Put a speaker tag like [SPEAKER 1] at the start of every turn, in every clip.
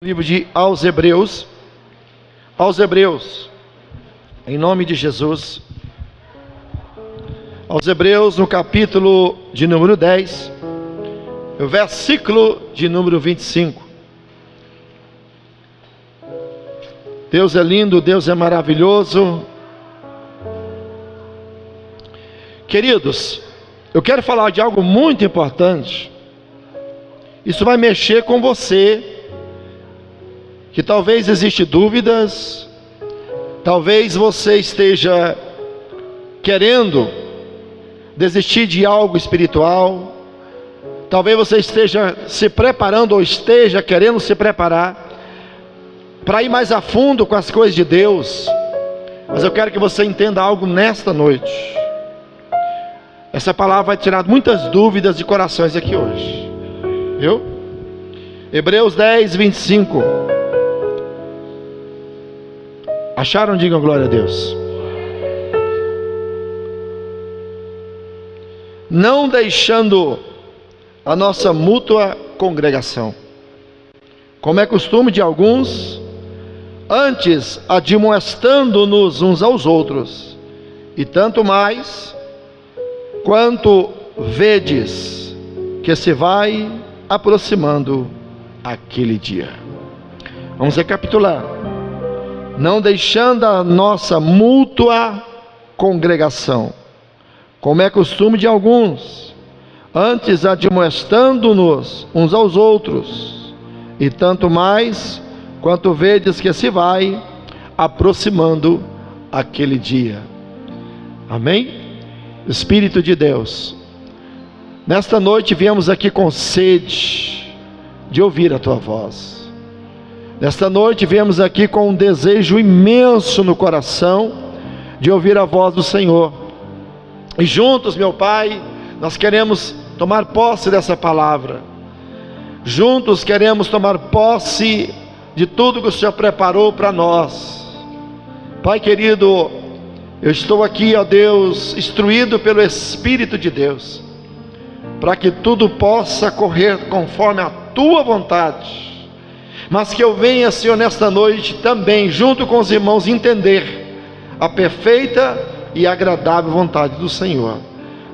[SPEAKER 1] Livro de aos Hebreus, em nome de Jesus. Aos Hebreus, no capítulo de número 10, o versículo de número 25. Deus é lindo, Deus é maravilhoso. Queridos, eu quero falar de algo muito importante. Isso vai mexer com você, que talvez existem dúvidas, talvez você esteja querendo desistir de algo espiritual, talvez você esteja se preparando ou esteja querendo se preparar para ir mais a fundo com as coisas de Deus. Mas eu quero que você entenda algo nesta noite. Essa palavra vai tirar muitas dúvidas de corações aqui hoje, viu? Hebreus 10, 25. Acharam? Digam glória a Deus. Não deixando a nossa mútua congregação, como é costume de alguns, antes admoestando-nos uns aos outros, e tanto mais, quanto vedes que se vai aproximando aquele dia. Vamos recapitular. Não deixando a nossa mútua congregação, como é costume de alguns, antes admoestando-nos uns aos outros, e tanto mais, quanto vedes que se vai aproximando aquele dia. Amém? Espírito de Deus, nesta noite viemos aqui com sede de ouvir a Tua voz. Nesta noite viemos aqui com um desejo imenso no coração de ouvir a voz do Senhor. E juntos, meu Pai, nós queremos tomar posse dessa palavra. Juntos queremos tomar posse de tudo que o Senhor preparou para nós. Pai querido, eu estou aqui, ó Deus, instruído pelo Espírito de Deus, para que tudo possa correr conforme a Tua vontade. Mas que eu venha, Senhor, nesta noite também, junto com os irmãos, entender a perfeita e agradável vontade do Senhor.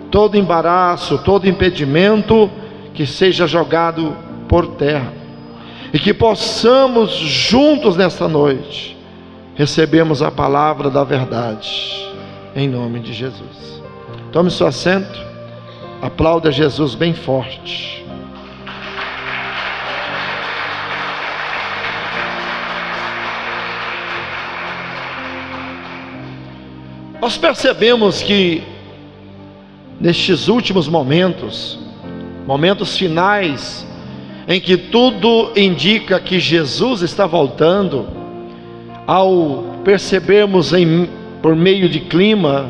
[SPEAKER 1] Todo embaraço, todo impedimento, que seja jogado por terra, e que possamos juntos nesta noite recebermos a palavra da verdade, em nome de Jesus. Tome seu assento, aplauda Jesus bem forte. Nós percebemos que nestes últimos momentos finais, em que tudo indica que Jesus está voltando, ao percebermos por meio de clima,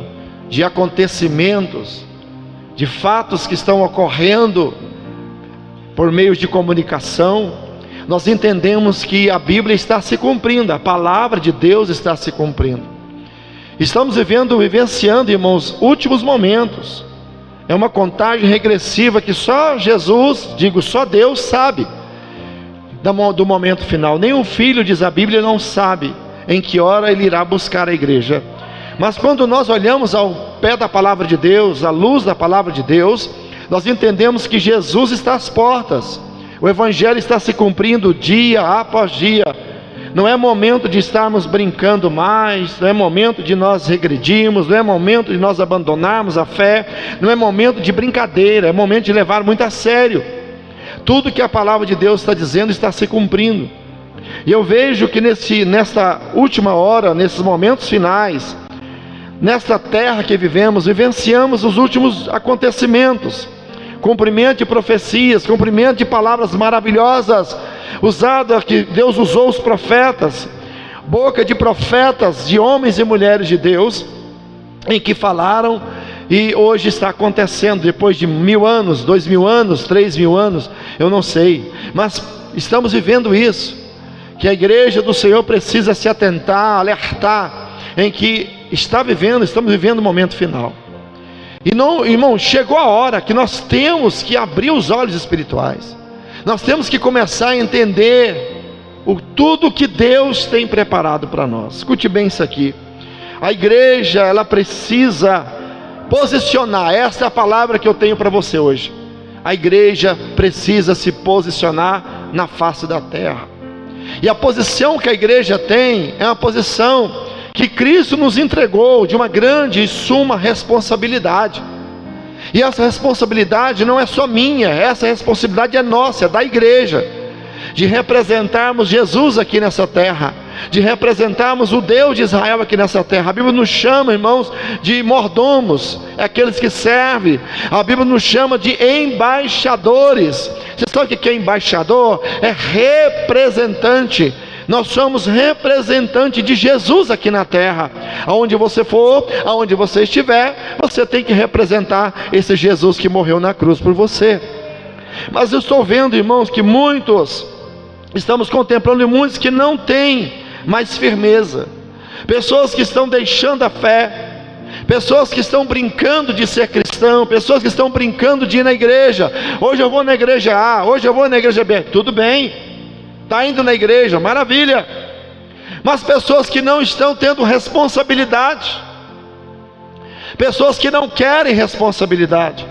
[SPEAKER 1] de acontecimentos, de fatos que estão ocorrendo por meio de comunicação, nós entendemos que a Bíblia está se cumprindo, a palavra de Deus está se cumprindo. Estamos vivenciando, irmãos, últimos momentos. É uma contagem regressiva que só Jesus, só Deus sabe do momento final. Nem o Filho, diz a Bíblia, não sabe em que hora ele irá buscar a igreja. Mas quando nós olhamos ao pé da palavra de Deus, à luz da palavra de Deus, nós entendemos que Jesus está às portas. O Evangelho está se cumprindo dia após dia. Não é momento de estarmos brincando mais, não é momento de nós regredirmos, não é momento de nós abandonarmos a fé, não é momento de brincadeira, é momento de levar muito a sério. Tudo que a palavra de Deus está dizendo está se cumprindo. E eu vejo que nesta última hora, nesses momentos finais, nesta terra que vivenciamos os últimos acontecimentos, cumprimento de profecias, cumprimento de palavras maravilhosas, usadas que Deus usou os profetas, boca de profetas, de homens e mulheres de Deus, em que falaram, e hoje está acontecendo, depois de 1000 anos, 2000 anos, 3000 anos, eu não sei, mas estamos vivendo isso, que a igreja do Senhor precisa se atentar, alertar, em que estamos vivendo o momento final. E não, irmão, chegou a hora que nós temos que abrir os olhos espirituais. Nós temos que começar a entender tudo que Deus tem preparado para nós. Escute bem isso aqui. A igreja, ela precisa posicionar. Essa é a palavra que eu tenho para você hoje. A igreja precisa se posicionar na face da terra. E a posição que a igreja tem é uma posição que Cristo nos entregou, de uma grande e suma responsabilidade. E essa responsabilidade não é só minha, essa responsabilidade é nossa, é da igreja, de representarmos Jesus aqui nessa terra, de representarmos o Deus de Israel aqui nessa terra. A Bíblia nos chama, irmãos, de mordomos, é aqueles que servem. A Bíblia nos chama de embaixadores. Você sabe o que é embaixador? É representante. Nós somos representante de Jesus aqui na terra. Aonde você for, aonde você estiver, você tem que representar esse Jesus que morreu na cruz por você. Mas eu estou vendo, irmãos, que estamos contemplando muitos que não têm mais firmeza, pessoas que estão deixando a fé, pessoas que estão brincando de ser cristão, pessoas que estão brincando de ir na igreja. Hoje eu vou na igreja A, hoje eu vou na igreja B. Tudo bem, está indo na igreja, maravilha. Mas pessoas que não estão tendo responsabilidade, pessoas que não querem responsabilidade,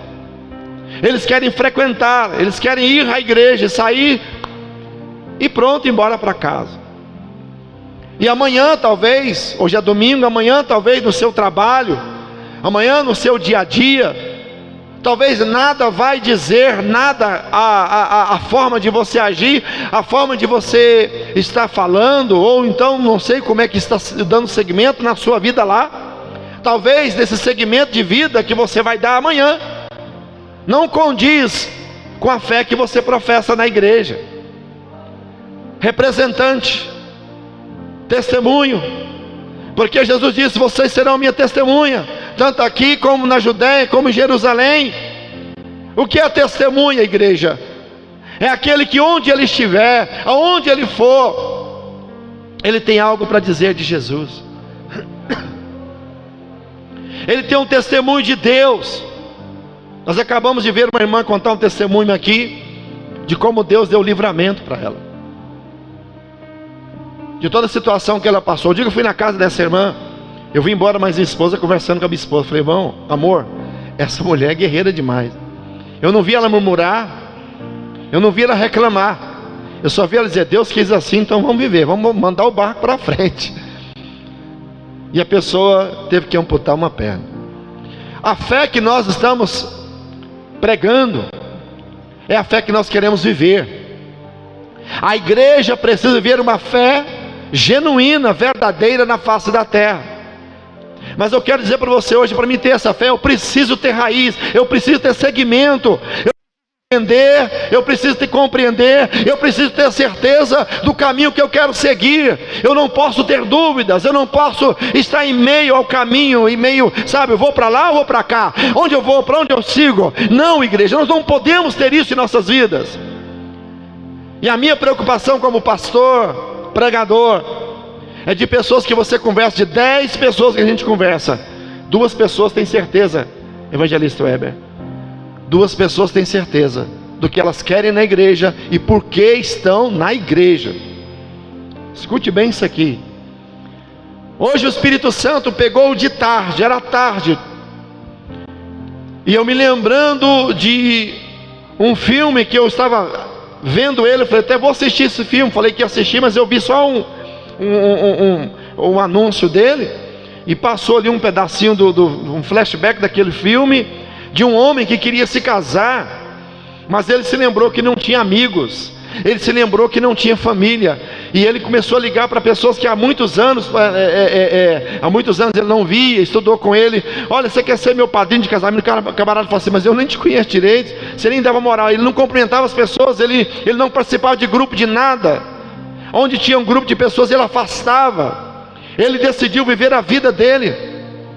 [SPEAKER 1] eles querem frequentar, eles querem ir à igreja, sair e pronto, ir embora para casa. E amanhã talvez, hoje é domingo, amanhã talvez no seu trabalho, amanhã no seu dia a dia, talvez nada vai dizer, nada, a forma de você agir, a forma de você estar falando, ou então não sei como é que está dando segmento na sua vida lá. Talvez nesse segmento de vida que você vai dar amanhã, não condiz com a fé que você professa na igreja. Representante, testemunho, porque Jesus disse: vocês serão minha testemunha, tanto aqui como na Judéia, como em Jerusalém. O que é testemunha, igreja? É aquele que onde ele estiver, aonde ele for, ele tem algo para dizer de Jesus. Ele tem um testemunho de Deus. Nós acabamos de ver uma irmã contar um testemunho aqui, de como Deus deu livramento para ela, de toda a situação que ela passou. Eu digo, eu fui na casa dessa irmã, eu vim embora, mas minha esposa, conversando com a minha esposa, falei: irmão, amor, essa mulher é guerreira demais. Eu não vi ela murmurar, eu não vi ela reclamar, eu só vi ela dizer: Deus quis assim, então vamos viver, vamos mandar o barco para frente. E a pessoa teve que amputar uma perna. A fé que nós estamos pregando é a fé que nós queremos viver. A igreja precisa viver uma fé genuína, verdadeira na face da terra. Mas eu quero dizer para você hoje, para mim ter essa fé, eu preciso ter raiz, eu preciso ter segmento, eu entender, eu preciso te compreender, eu preciso ter certeza do caminho que eu quero seguir. Eu não posso ter dúvidas, eu não posso estar em meio ao caminho, em meio, sabe, eu vou para lá ou vou para cá, onde eu vou, para onde eu sigo. Não, igreja, nós não podemos ter isso em nossas vidas. E a minha preocupação como pastor, pregador, é de pessoas que você conversa, de 10 pessoas que a gente conversa, 2 pessoas têm certeza, evangelista Weber, 2 pessoas têm certeza do que elas querem na igreja e por que estão na igreja. Escute bem isso aqui. Hoje o Espírito Santo pegou de tarde, era tarde, e eu me lembrando de um filme que eu estava vendo ele, eu falei: até vou assistir esse filme. Falei que ia assistir, mas eu vi só um anúncio dele, e passou ali um pedacinho um flashback daquele filme, de um homem que queria se casar, mas ele se lembrou que não tinha amigos, ele se lembrou que não tinha família, e ele começou a ligar para pessoas que há muitos anos ele não via, estudou com ele: olha, você quer ser meu padrinho de casamento? O camarada falou assim: mas eu nem te conheço direito, você nem dava moral. Ele não cumprimentava as pessoas, ele não participava de grupo de nada. Onde tinha um grupo de pessoas, ele afastava. Ele decidiu viver a vida dele,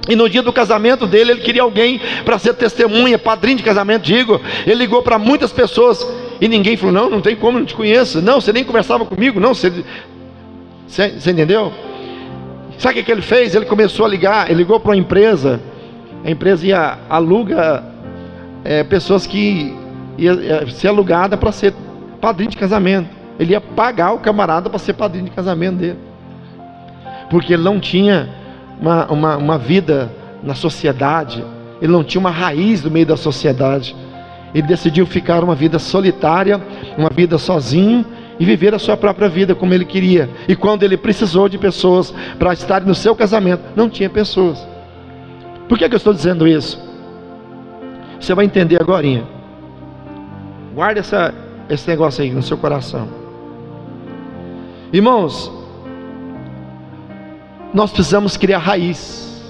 [SPEAKER 1] e no dia do casamento dele, ele queria alguém para ser testemunha, padrinho de casamento, digo. Ele ligou para muitas pessoas, e ninguém falou: não tem como, não te conheço, não, você nem conversava comigo, não, você entendeu? Sabe o que ele fez? Ele começou a ligar, ele ligou para uma empresa, a empresa aluga pessoas que ia ser alugada para ser padrinho de casamento. ele ia pagar o camarada para ser padrinho de casamento dele, porque ele não tinha uma vida na sociedade, ele não tinha uma raiz no meio da sociedade. Ele decidiu ficar uma vida solitária, uma vida sozinho, e viver a sua própria vida como ele queria. E quando ele precisou de pessoas para estarem no seu casamento, não tinha pessoas. Por que eu estou dizendo isso? Você vai entender agorinha. Guarda esse negócio aí no seu coração. Irmãos, nós precisamos criar raiz,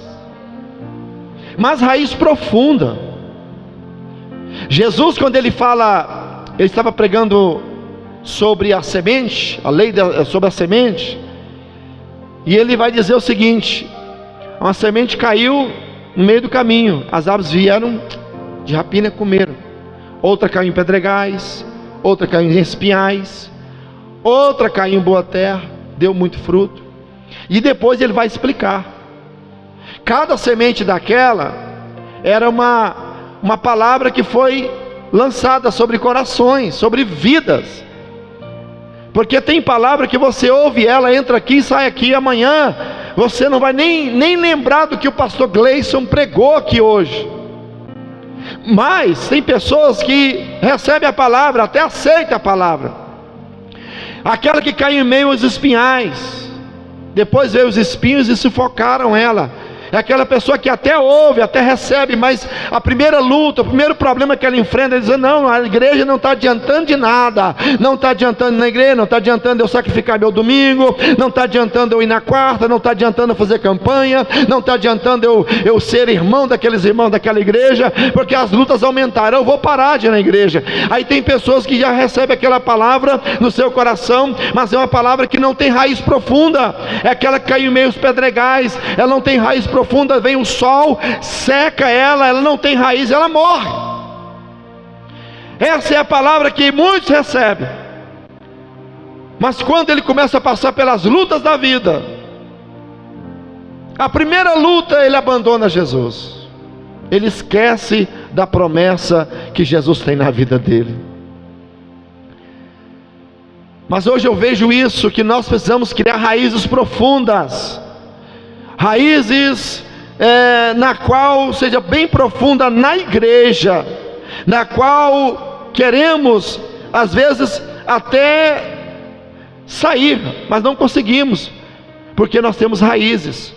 [SPEAKER 1] mas raiz profunda. Jesus, quando ele fala, ele estava pregando sobre a semente, a lei sobre a semente, e ele vai dizer o seguinte: uma semente caiu no meio do caminho, as aves vieram de rapina e comeram. Outra caiu em pedregais, outra caiu em espinhais, outra caiu em boa terra, deu muito fruto. E depois ele vai explicar. Cada semente daquela era uma palavra que foi lançada sobre corações, sobre vidas. Porque tem palavra que você ouve, ela entra aqui e sai aqui, amanhã você não vai nem lembrar do que o pastor Gleison pregou aqui hoje. Mas tem pessoas que recebem a palavra, até aceitam a palavra. Aquela que caiu em meio aos espinhais, depois veio os espinhos e sufocaram ela. É aquela pessoa que até ouve, até recebe, mas a primeira luta, o primeiro problema que ela enfrenta, é dizer: não, a igreja não está adiantando de nada, não está adiantando na igreja, não está adiantando eu sacrificar meu domingo, não está adiantando eu ir na quarta, não está adiantando eu fazer campanha, não está adiantando eu ser irmão daqueles irmãos daquela igreja, porque as lutas aumentaram, eu vou parar de ir na igreja. Aí tem pessoas que já recebem aquela palavra no seu coração, mas é uma palavra que não tem raiz profunda, é aquela que caiu em meio aos pedregais, ela não tem raiz profunda. Vem o sol, seca ela não tem raiz, ela morre. Essa é a palavra que muitos recebem, mas quando ele começa a passar pelas lutas da vida, a primeira luta ele abandona Jesus, ele esquece da promessa que Jesus tem na vida dele. Mas hoje eu vejo isso, que nós precisamos criar raízes profundas, raízes na qual seja bem profunda na igreja, na qual queremos às vezes até sair, mas não conseguimos, porque nós temos raízes,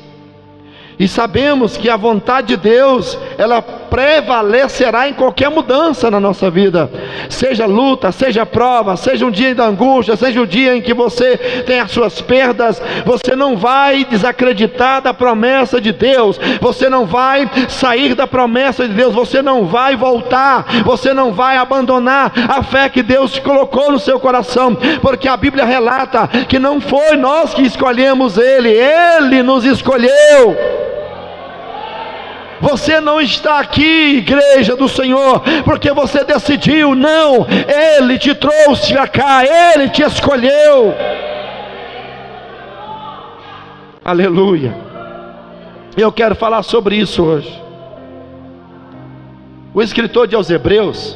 [SPEAKER 1] e sabemos que a vontade de Deus, ela prevalecerá em qualquer mudança na nossa vida, seja luta, seja prova, seja um dia da angústia, seja o dia em que você tem as suas perdas, você não vai desacreditar da promessa de Deus, você não vai sair da promessa de Deus, você não vai voltar, você não vai abandonar a fé que Deus te colocou no seu coração, porque a Bíblia relata que não foi nós que escolhemos Ele nos escolheu. Você não está aqui, igreja do Senhor, porque você decidiu, não, Ele te trouxe para cá, Ele te escolheu. Aleluia. Eu quero falar sobre isso hoje. O escritor de aos Hebreus,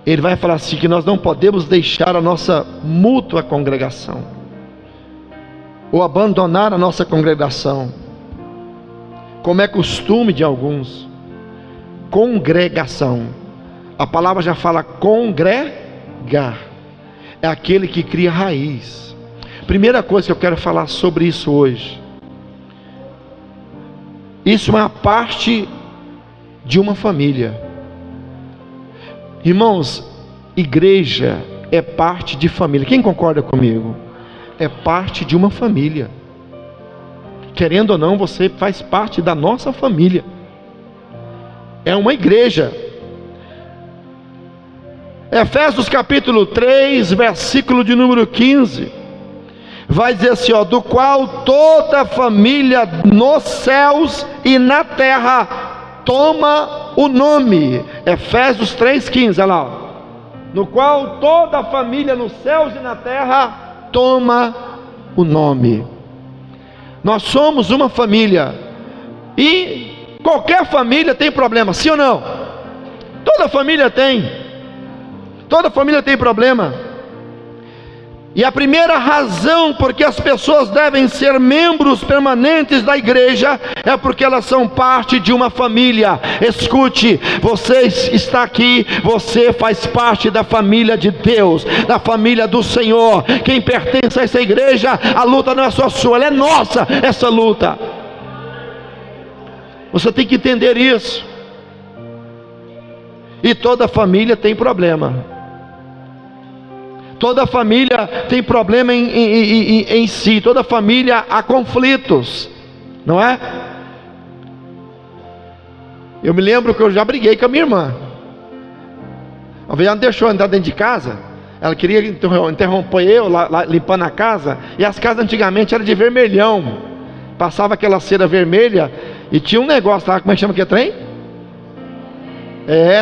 [SPEAKER 1] ele vai falar assim, que nós não podemos deixar a nossa mútua congregação, ou abandonar a nossa congregação, como é costume de alguns. Congregação, a palavra já fala congregar, é aquele que cria raiz. Primeira coisa que eu quero falar sobre isso hoje, isso é uma parte de uma família. Irmãos, igreja é parte de família. Quem concorda comigo? É parte de uma família. Querendo ou não, você faz parte da nossa família. É uma igreja. Efésios capítulo 3, versículo de número 15, vai dizer assim, do qual toda a família nos céus e na terra toma o nome. Efésios 3,15, olha lá, no qual toda a família nos céus e na terra toma o nome. Nós somos uma família, e qualquer família tem problema, sim ou não? Toda família tem problema. E a primeira razão porque as pessoas devem ser membros permanentes da igreja é porque elas são parte de uma família. Escute, você está aqui, você faz parte da família de Deus, da família do Senhor. Quem pertence a essa igreja, a luta não é só sua, ela é nossa, essa luta. Você tem que entender isso. E toda família tem problema. Toda família tem problema em si. Toda família há conflitos, não é? Eu me lembro que eu já briguei com a minha irmã. Uma vez ela não deixou entrar dentro de casa. Ela queria interromper eu lá limpando a casa. E as casas antigamente eram de vermelhão. Passava aquela cera vermelha. E tinha um negócio lá, como é que chama aquele trem?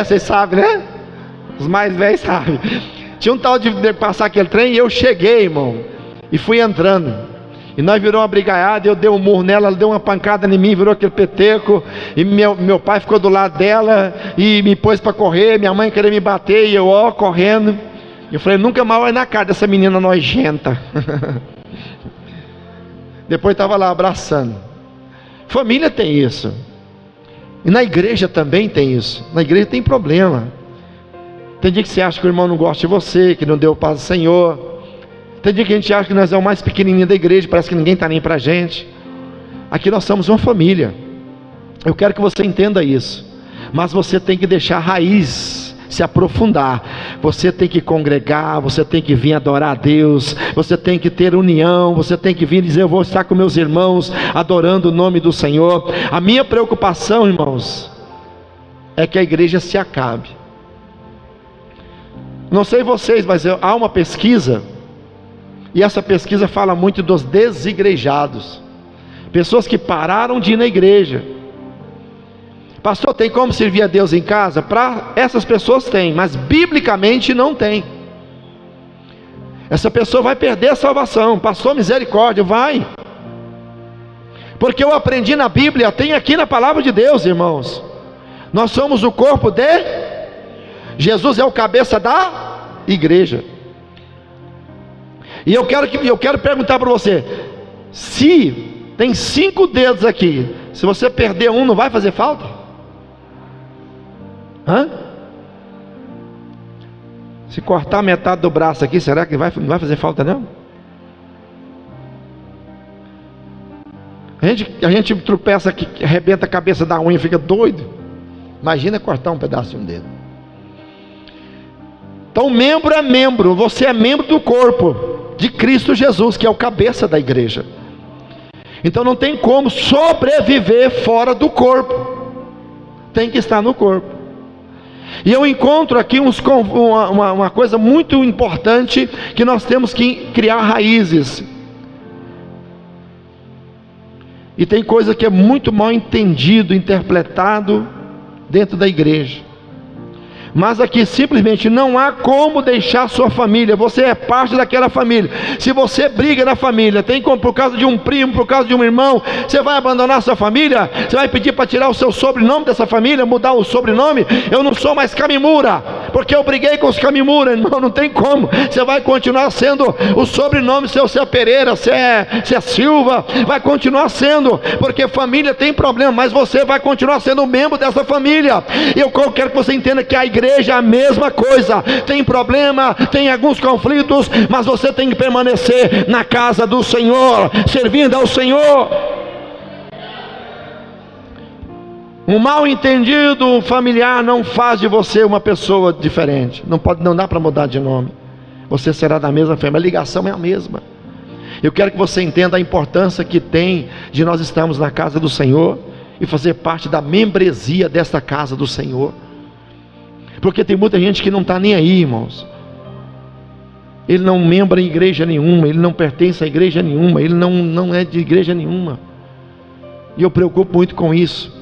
[SPEAKER 1] Vocês sabem, né? Os mais velhos sabem. Tinha um tal de passar aquele trem, e eu cheguei, irmão, e fui entrando, e nós viramos uma brigaiada. Eu dei um murro nela, ela deu uma pancada em mim, virou aquele peteco, e meu pai ficou do lado dela, e me pôs para correr. Minha mãe queria me bater, e eu correndo. Eu falei, nunca mais vai na cara dessa menina nojenta. Depois estava lá abraçando. Família tem isso, e na igreja também tem isso. Na igreja tem problema. Tem dia que você acha que o irmão não gosta de você, que não deu paz ao Senhor. Tem dia que a gente acha que nós é o mais pequenininho da igreja, parece que ninguém está nem para a gente. Aqui nós somos uma família. Eu quero que você entenda isso. Mas você tem que deixar a raiz se aprofundar. Você tem que congregar, você tem que vir adorar a Deus, você tem que ter união, você tem que vir dizer, eu vou estar com meus irmãos, adorando o nome do Senhor. A minha preocupação, irmãos, é que a igreja se acabe. Não sei vocês, mas há uma pesquisa, e essa pesquisa fala muito dos desigrejados, pessoas que pararam de ir na igreja. Pastor, tem como servir a Deus em casa? Para essas pessoas tem, mas biblicamente não tem. Essa pessoa vai perder a salvação. Pastor, misericórdia, vai. Porque eu aprendi na Bíblia, tem aqui na palavra de Deus, irmãos. Nós somos o corpo de Jesus, é o cabeça da igreja. E eu quero perguntar para você: se tem 5 dedos aqui, se você perder um, não vai fazer falta? Se cortar metade do braço aqui, será que não vai fazer falta não? A gente tropeça aqui, arrebenta a cabeça da unha, fica doido. Imagina cortar um pedaço de um dedo. Então membro é membro, você é membro do corpo de Cristo Jesus, que é o cabeça da igreja. Então não tem como sobreviver fora do corpo, tem que estar no corpo. E eu encontro aqui uma coisa muito importante, que nós temos que criar raízes. E tem coisa que é muito mal entendido, interpretado dentro da igreja. Mas aqui simplesmente não há como deixar sua família. Você é parte daquela família. Se você briga na família, tem como por causa de um primo, por causa de um irmão, você vai abandonar sua família? Você vai pedir para tirar o seu sobrenome dessa família, mudar o sobrenome? Eu não sou mais Camimura, porque eu briguei com os Camimura, irmão. Não tem como. Você vai continuar sendo o sobrenome seu, se é Pereira, se é Silva, vai continuar sendo, porque família tem problema, mas você vai continuar sendo um membro dessa família. E eu quero que você entenda que a igreja é a mesma coisa. Tem problema, tem alguns conflitos, mas você tem que permanecer na casa do Senhor, servindo ao Senhor. Um mal entendido familiar não faz de você uma pessoa diferente. Não dá para mudar de nome. Você será da mesma família, a ligação é a mesma. Eu quero que você entenda a importância que tem de nós estarmos na casa do Senhor e fazer parte da membresia desta casa do Senhor. Porque tem muita gente que não está nem aí, irmãos. Ele não membra em igreja nenhuma, ele não pertence a igreja nenhuma, ele não é de igreja nenhuma. E eu preocupo muito com isso.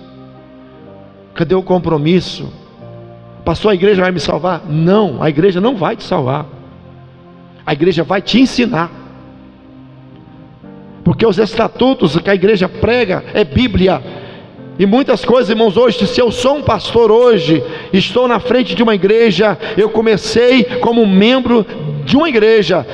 [SPEAKER 1] Cadê o compromisso? Pastor, a igreja vai me salvar? Não, a igreja não vai te salvar. A igreja vai te ensinar. Porque os estatutos que a igreja prega é Bíblia. E muitas coisas, irmãos, hoje, se eu sou um pastor hoje, estou na frente de uma igreja, eu comecei como membro de uma igreja.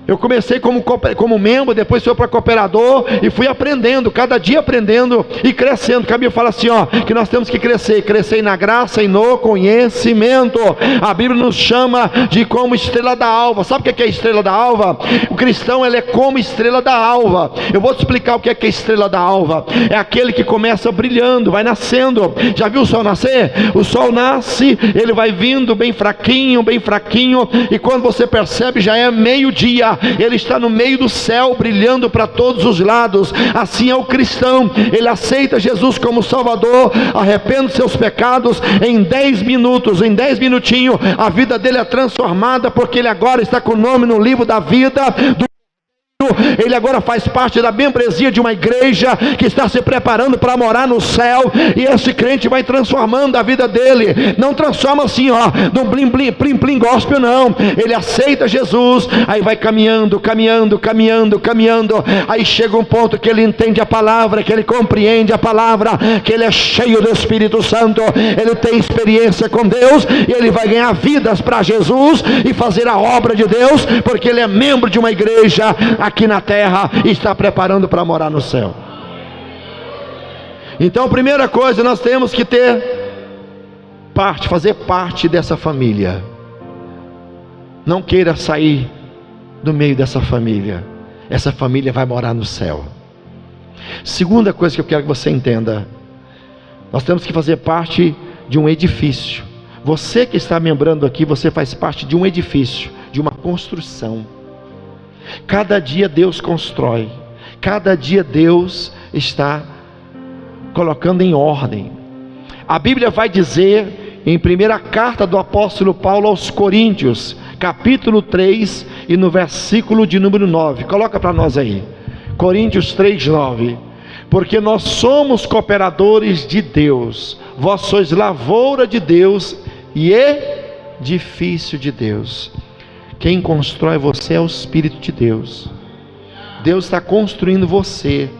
[SPEAKER 1] Eu comecei como membro, depois fui para cooperador e fui aprendendo, cada dia aprendendo e crescendo. Que a Bíblia fala assim, que nós temos que crescer na graça e no conhecimento. A Bíblia nos chama de como estrela da alva. Sabe o que é estrela da alva? O cristão, ele é como estrela da alva. Eu vou te explicar o que é estrela da alva. É aquele que começa brilhando, vai nascendo. Já viu o sol nascer? O sol nasce, ele vai vindo bem fraquinho, e quando você percebe já é meio-dia. Ele está no meio do céu, brilhando para todos os lados. Assim é o cristão. Ele aceita Jesus como Salvador, arrepende seus pecados. Em 10 minutos, em 10 minutinhos, a vida dele é transformada, porque ele agora está com o nome no livro da vida do... Ele agora faz parte da membresia de uma igreja que está se preparando para morar no céu, e esse crente vai transformando a vida dele. Não transforma assim, no plim gospel, não. Ele aceita Jesus, aí vai caminhando, aí chega um ponto que ele entende a palavra, que ele compreende a palavra, que ele é cheio do Espírito Santo, ele tem experiência com Deus, e ele vai ganhar vidas para Jesus e fazer a obra de Deus, porque ele é membro de uma igreja aqui na terra e está preparando para morar no céu. Então, a primeira coisa, nós temos que fazer parte dessa família. Não queira sair do meio dessa família. Essa família vai morar no céu. Segunda coisa que eu quero que você entenda: nós temos que fazer parte de um edifício. Você que está membrando aqui, você faz parte de um edifício, de uma construção. Cada dia Deus constrói, cada dia Deus está colocando em ordem. A Bíblia vai dizer em primeira carta do apóstolo Paulo aos Coríntios, capítulo 3, e no versículo de número 9, coloca para nós aí, Coríntios 3, 9: porque nós somos cooperadores de Deus, vós sois lavoura de Deus e edifício de Deus. Quem constrói você é o Espírito de Deus. Deus está construindo você.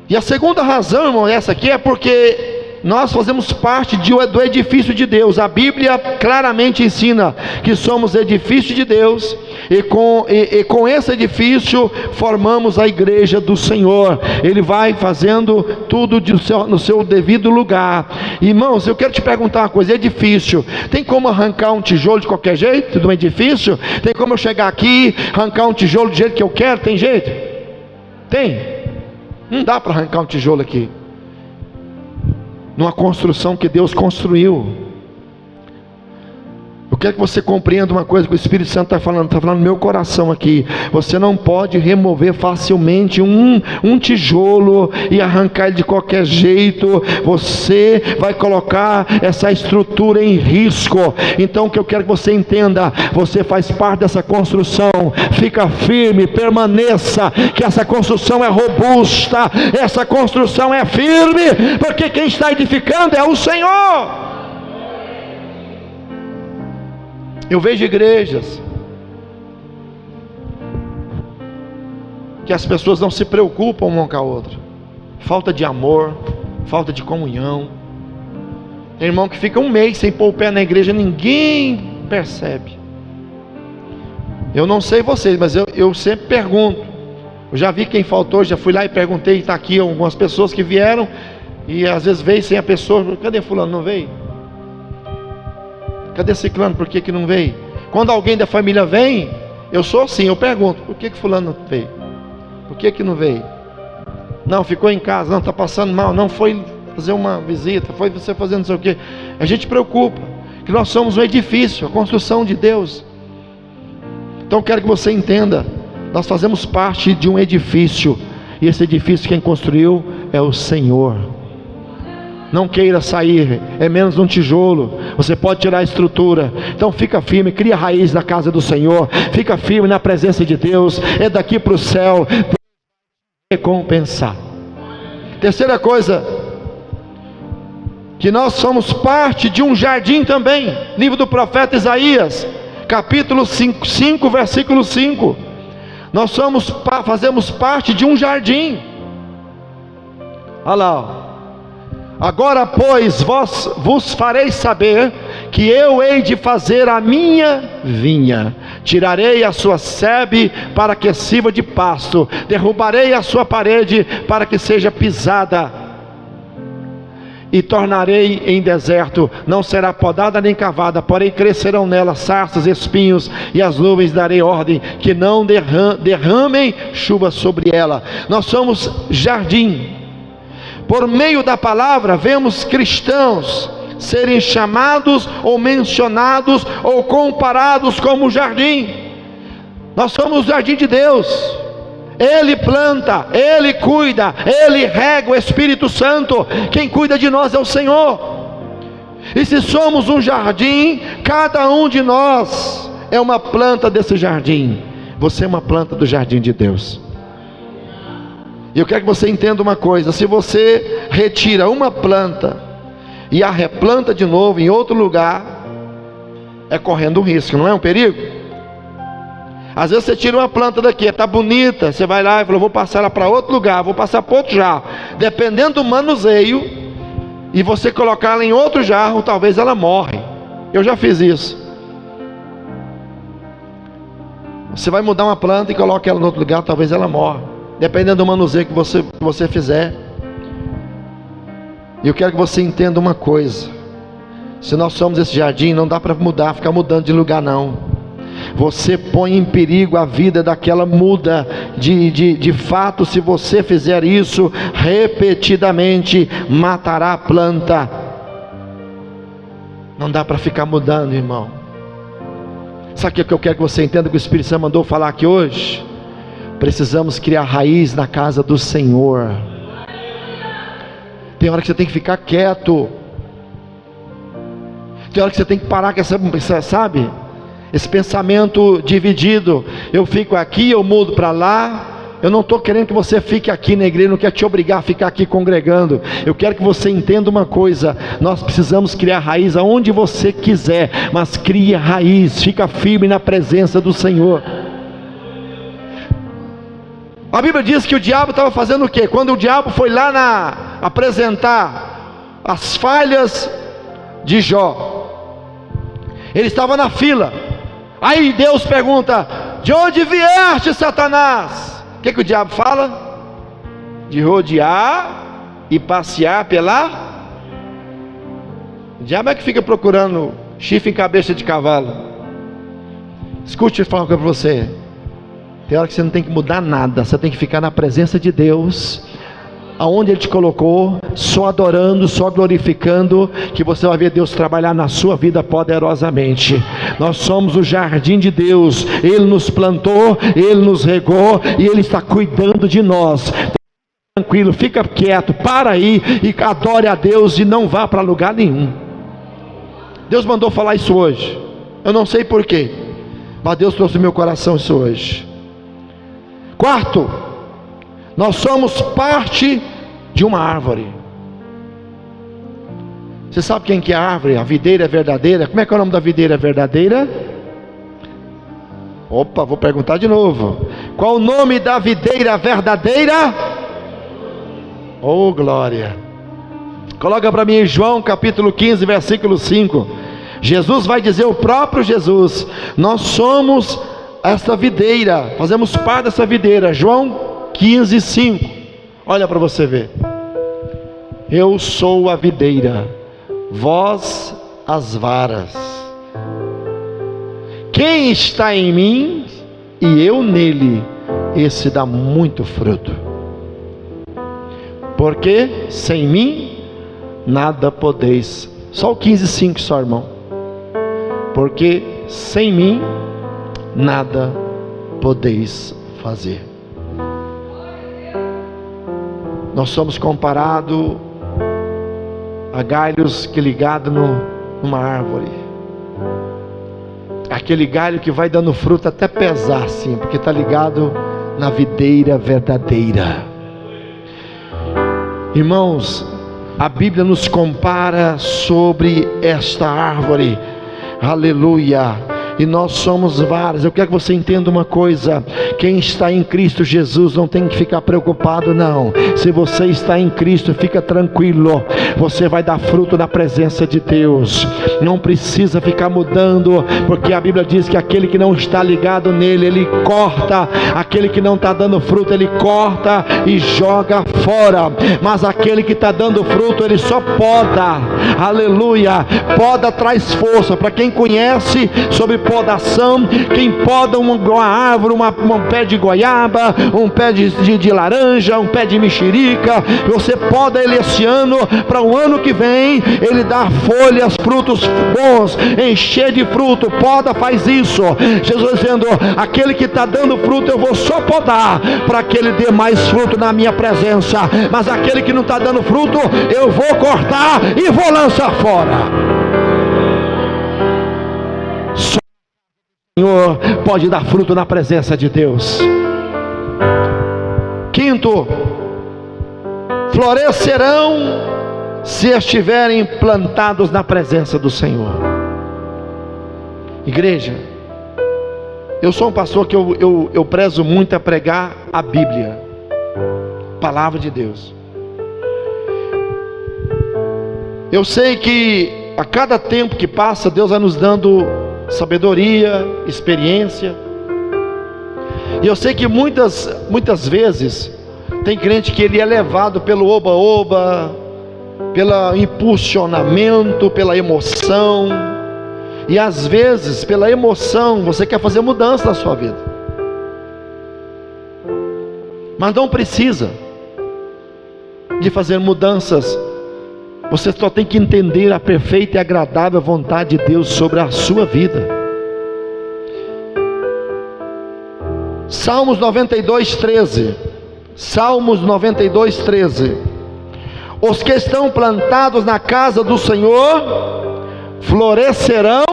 [SPEAKER 1] E a segunda razão, irmão, essa aqui é porque nós fazemos parte do edifício de Deus. A Bíblia claramente ensina que somos edifício de Deus, e com esse edifício formamos a igreja do Senhor. Ele vai fazendo tudo no seu devido lugar. Irmãos, eu quero te perguntar uma coisa: edifício, tem como arrancar um tijolo de qualquer jeito de um edifício? Tem como eu chegar aqui, arrancar um tijolo do jeito que eu quero? Tem jeito? Tem? Não dá para arrancar um tijolo aqui numa construção que Deus construiu. Eu quero que você compreenda uma coisa que o Espírito Santo está falando no meu coração aqui. Você não pode remover facilmente um tijolo e arrancar ele de qualquer jeito. Você vai colocar essa estrutura em risco. Então o que eu quero que você entenda: você faz parte dessa construção. Fica firme, permaneça, que essa construção é robusta, essa construção é firme, porque quem está edificando é o Senhor. Eu vejo igrejas que as pessoas não se preocupam uma com a outra. Falta de amor, falta de comunhão. Tem irmão que fica um mês sem pôr o pé na igreja, ninguém percebe. Eu não sei vocês, mas eu sempre pergunto. Eu já vi quem faltou, já fui lá e perguntei. Está aqui algumas pessoas que vieram, e às vezes veio sem a pessoa. Cadê fulano? Não veio? Cadê ciclano? Por que não veio? Quando alguém da família vem, eu sou assim, eu pergunto: por que fulano não veio? Por que não veio? Não, ficou em casa, não, está passando mal, não foi fazer uma visita, foi você fazendo não sei o quê. A gente preocupa, que nós somos um edifício, a construção de Deus. Então quero que você entenda, nós fazemos parte de um edifício, e esse edifício quem construiu é o Senhor. Não queira sair, é menos um tijolo, você pode tirar a estrutura. Então fica firme, cria raiz na casa do Senhor, fica firme na presença de Deus. É daqui para o céu, recompensar. Terceira coisa, que nós somos parte de um jardim também. Livro do profeta Isaías, capítulo 5, versículo 5. Nós fazemos parte de um jardim. Olha lá, ó. Agora, pois, vos farei saber que eu hei de fazer a minha vinha. Tirarei a sua sebe para que sirva de pasto, derrubarei a sua parede para que seja pisada, e tornarei em deserto, não será podada nem cavada, porém crescerão nela sarças, espinhos, e as nuvens darei ordem que não derramem chuva sobre ela. Nós somos jardim. Por meio da palavra, vemos cristãos serem chamados ou mencionados ou comparados como jardim. Nós somos o jardim de Deus. Ele planta, Ele cuida, Ele rega, o Espírito Santo. Quem cuida de nós é o Senhor. E se somos um jardim, cada um de nós é uma planta desse jardim. Você é uma planta do jardim de Deus. E eu quero que você entenda uma coisa: se você retira uma planta e a replanta de novo em outro lugar, é correndo um risco, não é um perigo? Às vezes você tira uma planta daqui, está bonita, você vai lá e fala: vou passar ela para outro lugar, vou passar para outro jarro. Dependendo do manuseio, e você colocar ela em outro jarro, talvez ela morre. Eu já fiz isso. Você vai mudar uma planta e coloca ela em outro lugar, talvez ela morra. Dependendo do manuseio que você fizer. E eu quero que você entenda uma coisa: se nós somos esse jardim, não dá para mudar, ficar mudando de lugar não. Você põe em perigo a vida daquela muda. De fato, se você fizer isso repetidamente, matará a planta. Não dá para ficar mudando, irmão. Sabe o que eu quero que você entenda, que o Espírito Santo mandou falar aqui hoje? Precisamos criar raiz na casa do Senhor. Tem hora que você tem que ficar quieto. Tem hora que você tem que parar com sabe? Esse pensamento dividido. Eu fico aqui, eu mudo para lá. Eu não estou querendo que você fique aqui na igreja, não quero te obrigar a ficar aqui congregando. Eu quero que você entenda uma coisa: nós precisamos criar raiz aonde você quiser, mas cria raiz, fica firme na presença do Senhor. A Bíblia diz que o diabo estava fazendo o quê? Quando o diabo foi lá apresentar as falhas de Jó, ele estava na fila. Aí Deus pergunta: de onde vieste, Satanás? O que o diabo fala? De rodear e passear pela... O diabo é que fica procurando chifre em cabeça de cavalo. Escute eu falar uma coisa para você: tem hora que você não tem que mudar nada, você tem que ficar na presença de Deus, aonde Ele te colocou, só adorando, só glorificando, que você vai ver Deus trabalhar na sua vida poderosamente. Nós somos o jardim de Deus, Ele nos plantou, Ele nos regou, e Ele está cuidando de nós. Tranquilo, fica quieto, para aí e adore a Deus, e não vá para lugar nenhum. Deus mandou falar isso hoje, eu não sei porquê, mas Deus trouxe no meu coração isso hoje. Quarto, nós somos parte de uma árvore. Você sabe quem que é a árvore? A videira verdadeira. Como é que é o nome da videira verdadeira? Opa, vou perguntar de novo. Qual o nome da videira verdadeira? Oh, glória. Coloca para mim em João capítulo 15, versículo 5. Jesus vai dizer, o próprio Jesus: nós somos esta videira, fazemos parte dessa videira. João 15, 5. Olha para você ver. Eu sou a videira, vós as varas. Quem está em mim e eu nele, esse dá muito fruto, porque sem mim nada podeis. Só o 15:5 só, irmão. Porque sem mim nada podeis fazer. Nós somos comparados a galhos que ligado numa árvore. Aquele galho que vai dando fruto até pesar assim, porque está ligado na videira verdadeira. Irmãos, a Bíblia nos compara sobre esta árvore. Aleluia. E nós somos vários. Eu quero que você entenda uma coisa: quem está em Cristo Jesus não tem que ficar preocupado, não. Se você está em Cristo, fica tranquilo, você vai dar fruto na presença de Deus. Não precisa ficar mudando, porque a Bíblia diz que aquele que não está ligado nele, ele corta. Aquele que não está dando fruto, ele corta e joga fora. Mas aquele que está dando fruto, ele só poda. Aleluia. Poda traz força. Para quem conhece sobre podação, quem poda uma árvore, um pé de goiaba, um pé de laranja, um pé de mexerica, você poda ele esse ano, para o ano que vem ele dar folhas, frutos bons, encher de fruto. Poda faz isso. Jesus dizendo: aquele que está dando fruto eu vou só podar, para que ele dê mais fruto na minha presença. Mas aquele que não está dando fruto, eu vou cortar e vou lançar fora. Senhor pode dar fruto na presença de Deus. Quinto, florescerão se estiverem plantados na presença do Senhor. Igreja, eu sou um pastor que eu prezo muito a pregar a Bíblia, palavra de Deus. Eu sei que a cada tempo que passa, Deus vai nos dando sabedoria, experiência. E eu sei que muitas vezes tem crente que ele é levado pelo oba-oba, pelo impulsionamento, pela emoção. E às vezes, pela emoção, você quer fazer mudança na sua vida, mas não precisa de fazer mudanças. Você só tem que entender a perfeita e agradável vontade de Deus sobre a sua vida. Salmos 92:13. Salmos 92:13. Os que estão plantados na casa do Senhor florescerão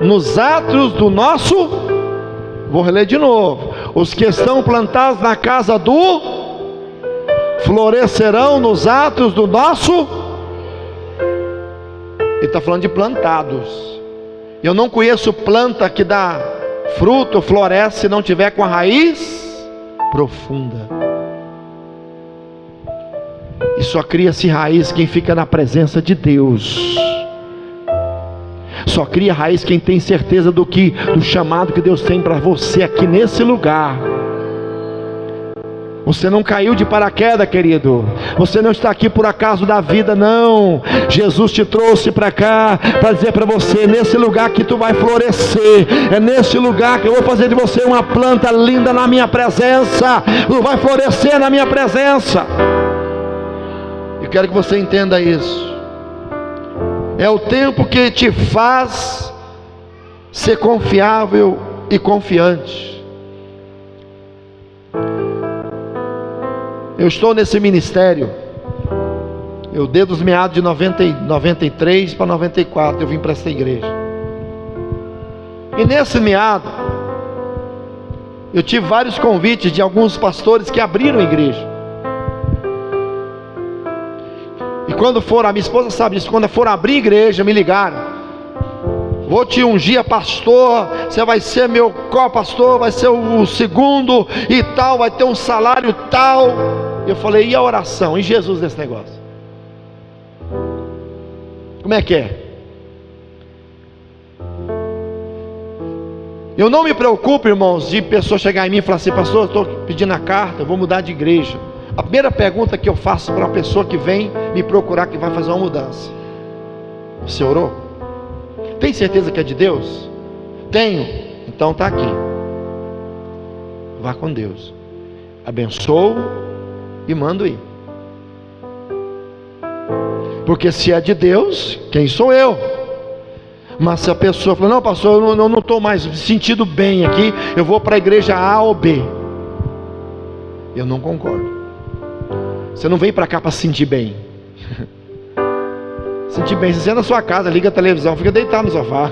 [SPEAKER 1] nos átrios do nosso... Vou reler de novo. Os que estão plantados na casa do... florescerão nos átrios do nosso... Ele está falando de plantados. Eu não conheço planta que dá fruto, floresce, se não tiver com a raiz profunda. E só cria-se raiz quem fica na presença de Deus. Só cria raiz quem tem certeza do chamado que Deus tem para você aqui nesse lugar. Você não caiu de paraquedas, querido. Você não está aqui por acaso da vida, não. Jesus te trouxe para cá para dizer para você: nesse lugar que tu vai florescer, é nesse lugar que eu vou fazer de você uma planta linda na minha presença. Tu vai florescer na minha presença. Eu quero que você entenda isso. É o tempo que te faz ser confiável e confiante. Eu estou nesse ministério, eu desde os meados de 93 para 94, eu vim para essa igreja. E nesse meado, eu tive vários convites de alguns pastores que abriram a igreja. E quando for, a minha esposa sabe disso, quando for abrir a igreja, me ligaram: vou te ungir pastor, você vai ser meu co-pastor, vai ser o segundo e tal, vai ter um salário tal. Eu falei: e a oração? E Jesus nesse negócio? Como é que é? Eu não me preocupo, irmãos, de pessoa chegar em mim e falar assim: pastor, estou pedindo a carta, eu vou mudar de igreja. A primeira pergunta que eu faço para uma pessoa que vem me procurar, que vai fazer uma mudança: você orou? Tem certeza que é de Deus? Tenho. Então está aqui. Vá com Deus. Abençoo e mando ir. Porque se é de Deus, quem sou eu? Mas se a pessoa fala: não, pastor, eu não estou mais sentindo bem aqui, eu vou para a igreja A ou B, eu não concordo. Você não vem para cá para se sentir bem. Sentir bem, você senta na sua casa, liga a televisão, fica deitado no sofá.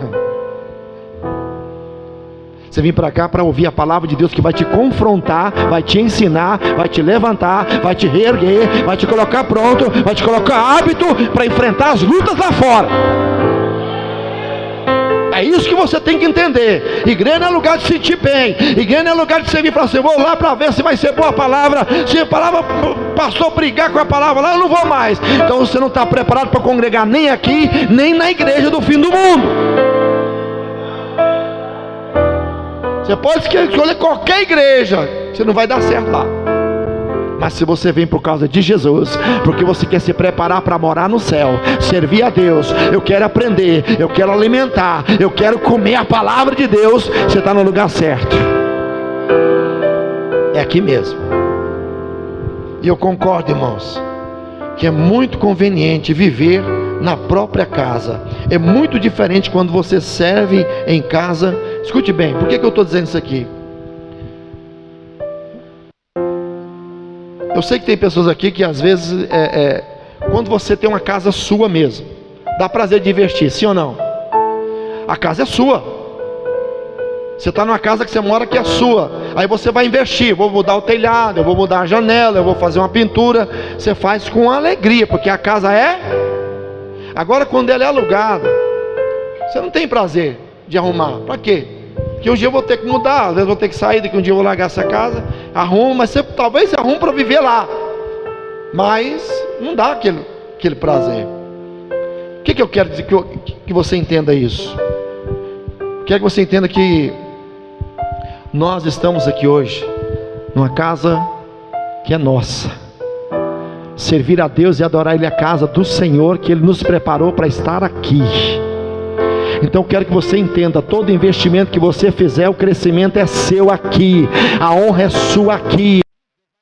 [SPEAKER 1] Você vem para cá para ouvir a palavra de Deus, que vai te confrontar, vai te ensinar, vai te levantar, vai te reerguer, vai te colocar pronto, vai te colocar hábito para enfrentar as lutas lá fora. É isso que você tem que entender. Igreja não é lugar de se sentir bem. Igreja não é lugar de você vir e falar assim: vou lá para ver se vai ser boa a palavra. Se a palavra, pastor, brigar com a palavra lá, eu não vou mais. Então você não está preparado para congregar nem aqui, nem na igreja do fim do mundo. Você pode escolher qualquer igreja, você não vai dar certo lá. Mas se você vem por causa de Jesus, porque você quer se preparar para morar no céu, servir a Deus, eu quero aprender, eu quero alimentar, eu quero comer a palavra de Deus, você está no lugar certo. É aqui mesmo. E eu concordo, irmãos, que é muito conveniente viver na própria casa. É muito diferente quando você serve em casa. Escute bem, por que eu estou dizendo isso aqui? Eu sei que tem pessoas aqui que às vezes, quando você tem uma casa sua mesmo, dá prazer de investir, sim ou não? A casa é sua. Você está numa casa que você mora que é sua. Aí você vai investir, vou mudar o telhado, eu vou mudar a janela, eu vou fazer uma pintura. Você faz com alegria, porque a casa é. Agora quando ela é alugada, você não tem prazer de arrumar. Para quê? Porque um dia eu vou ter que mudar, às vezes eu vou ter que sair, daqui um dia eu vou largar essa casa, arrumo, mas você talvez arrume para viver lá, mas não dá aquele prazer. O que eu quero dizer? Que você entenda isso. Quero que você entenda que nós estamos aqui hoje numa casa que é nossa. Servir a Deus e adorar Ele, a casa do Senhor que Ele nos preparou para estar aqui. Então quero que você entenda: todo investimento que você fizer, o crescimento é seu aqui, a honra é sua aqui,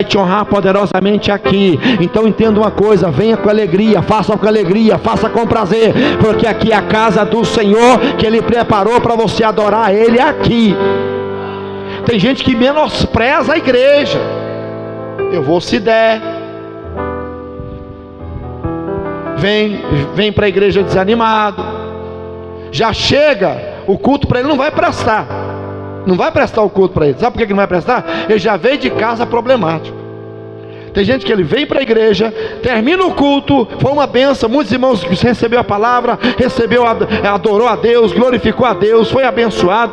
[SPEAKER 1] vai te honrar poderosamente aqui. Então entenda uma coisa: venha com alegria, faça com prazer, porque aqui é a casa do Senhor que Ele preparou para você adorar Ele aqui. Tem gente que menospreza a igreja. Eu vou se der. Vem para a igreja desanimado. Já chega, o culto para ele não vai prestar. Não vai prestar o culto para ele. Sabe por que não vai prestar? Ele já veio de casa problemático. Tem gente que ele vem para a igreja, termina o culto, foi uma benção, muitos irmãos recebeu a palavra, adorou a Deus, glorificou a Deus, foi abençoado.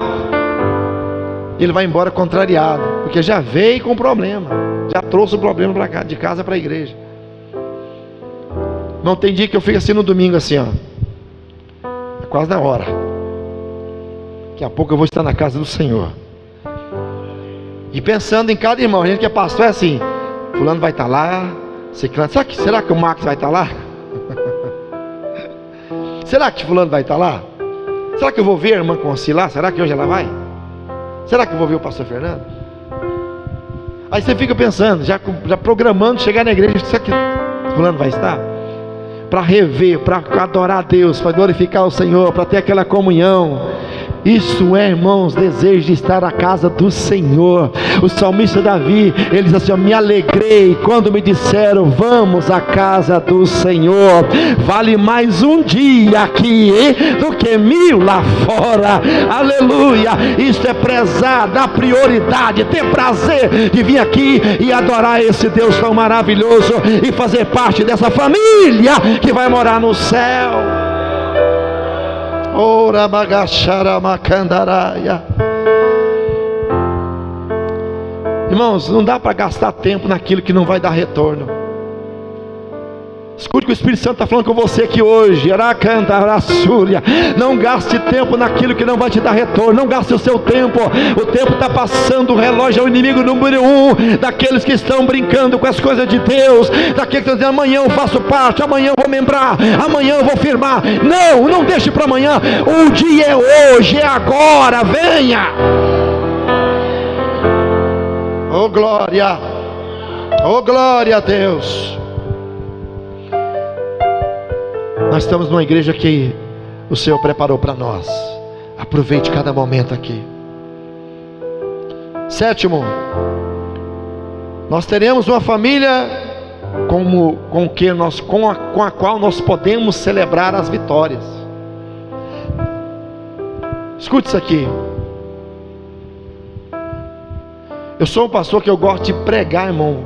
[SPEAKER 1] Ele vai embora contrariado, porque já veio com problema, já trouxe o problema para cá, de casa para a igreja. Não tem dia que eu fico assim no domingo assim, ó. É quase na hora. Daqui a pouco eu vou estar na casa do Senhor. E pensando em cada irmão, a gente que é pastor é assim: fulano vai estar lá, ciclano, será que o Marcos vai estar lá? Será que fulano vai estar lá? Será que eu vou ver a irmã Conci lá? Será que hoje ela vai? Será que eu vou ver o pastor Fernando? Aí você fica pensando, já programando chegar na igreja, será que fulano vai estar? Para rever, para adorar a Deus, para glorificar o Senhor, para ter aquela comunhão. Isso é, irmãos, desejo de estar na casa do Senhor. O salmista Davi, ele diz assim: me alegrei quando me disseram, vamos à casa do Senhor. Vale mais um dia aqui do que 1000 lá fora. Aleluia. Isso é prezar, dar prioridade, ter prazer de vir aqui e adorar esse Deus tão maravilhoso e fazer parte dessa família que vai morar no céu. Ora bagachara macandaraia. Irmãos, não dá para gastar tempo naquilo que não vai dar retorno. Escute o que o Espírito Santo está falando com você aqui hoje. Não gaste tempo naquilo que não vai te dar retorno. Não gaste o seu tempo. O tempo está passando. O relógio é o inimigo número 1 daqueles que estão brincando com as coisas de Deus, daqueles que estão dizendo: amanhã eu faço parte, amanhã eu vou membrar, amanhã eu vou firmar. Não deixe para amanhã. O dia é hoje, é agora. Venha. Oh glória, oh glória a Deus. Nós estamos numa igreja que o Senhor preparou para nós. Aproveite cada momento aqui. 7, nós teremos uma família com a qual nós podemos celebrar as vitórias. Escute isso aqui. Eu sou um pastor que eu gosto de pregar, irmão,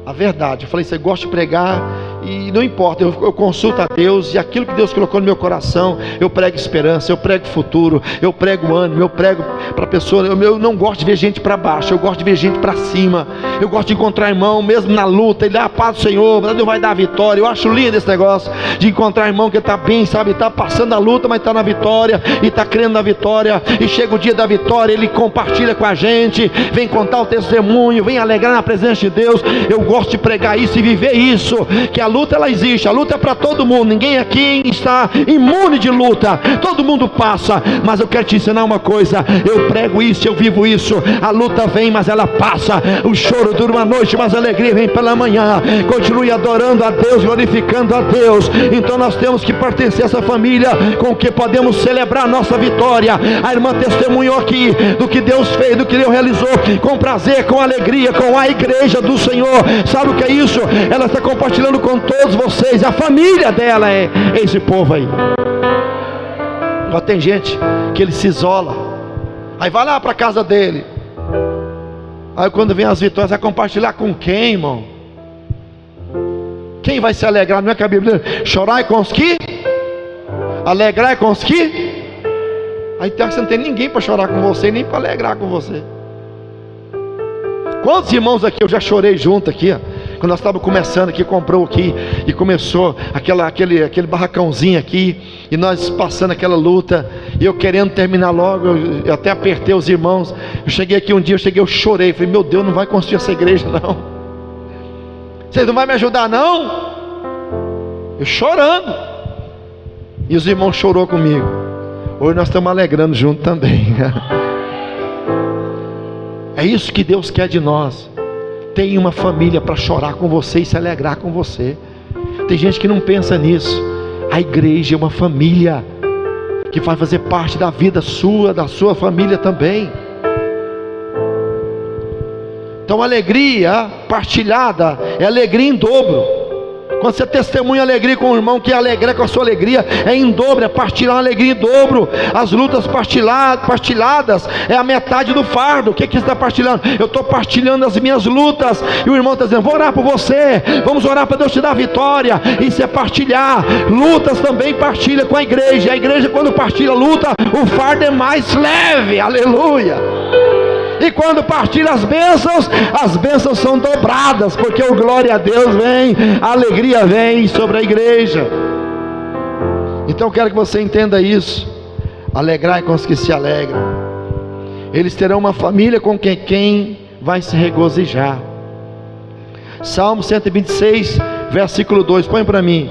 [SPEAKER 1] a verdade. Eu falei: você gosta de pregar E não importa, eu consulto a Deus, e aquilo que Deus colocou no meu coração, eu prego esperança, eu prego futuro, eu prego ânimo, eu prego para a pessoa. Eu não gosto de ver gente para baixo, eu gosto de ver gente para cima. Eu gosto de encontrar irmão, mesmo na luta, ele dá a paz do Senhor, Deus vai dar a vitória. Eu acho lindo esse negócio de encontrar irmão que está bem, sabe, está passando a luta, mas está na vitória, e está crendo na vitória, e chega o dia da vitória, ele compartilha com a gente, vem contar o testemunho, vem alegrar na presença de Deus. Eu gosto de pregar isso e viver isso, que a luta ela existe, a luta é para todo mundo, ninguém aqui está imune de luta, todo mundo passa, mas eu quero te ensinar uma coisa, eu prego isso, eu vivo isso, a luta vem, mas ela passa, o choro dura uma noite, mas a alegria vem pela manhã. Continue adorando a Deus, glorificando a Deus. Então nós temos que pertencer a essa família com que podemos celebrar a nossa vitória. A irmã testemunhou aqui do que Deus fez, do que Deus realizou, com prazer, com alegria, com a igreja do Senhor. Sabe o que é isso? Ela está compartilhando com todos vocês, a família dela é esse povo aí. Agora tem gente que ele se isola, aí vai lá para a casa dele, aí quando vem as vitórias, vai compartilhar com quem, irmão? Quem vai se alegrar? Não é que a Bíblia diz, chorar é com os que? Alegrar é com os que? Aí então você não tem ninguém para chorar com você, nem para alegrar com você. Quantos irmãos aqui eu já chorei junto aqui, ó, quando nós estávamos começando aqui, comprou aqui, e começou aquele barracãozinho aqui, e nós passando aquela luta, e eu querendo terminar logo, eu até apertei os irmãos. Eu cheguei aqui um dia, eu chorei, falei, meu Deus, não vai construir essa igreja não, vocês não vão me ajudar não? Eu chorando, e os irmãos chorou comigo. Hoje nós estamos alegrando junto também. É isso que Deus quer de nós. Tem uma família para chorar com você e se alegrar com você. Tem gente que não pensa nisso. A igreja é uma família que vai fazer parte da vida sua, da sua família também. Então alegria partilhada é alegria em dobro. Quando você testemunha alegria com o irmão, que alegra com a sua alegria, é em dobro, é partilhar uma alegria em dobro. As lutas partilhadas é a metade do fardo. O que você está partilhando? Eu estou partilhando as minhas lutas, e o irmão está dizendo, vou orar por você, vamos orar para Deus te dar a vitória. Isso é partilhar. Lutas também partilha com a igreja. A igreja, quando partilha a luta, o fardo é mais leve, aleluia. E quando partilha as bênçãos são dobradas, porque o glória a Deus vem, a alegria vem sobre a igreja. Então eu quero que você entenda isso. Alegrai com os que se alegram. Eles terão uma família com quem vai se regozijar. Salmo 126, versículo 2, põe para mim.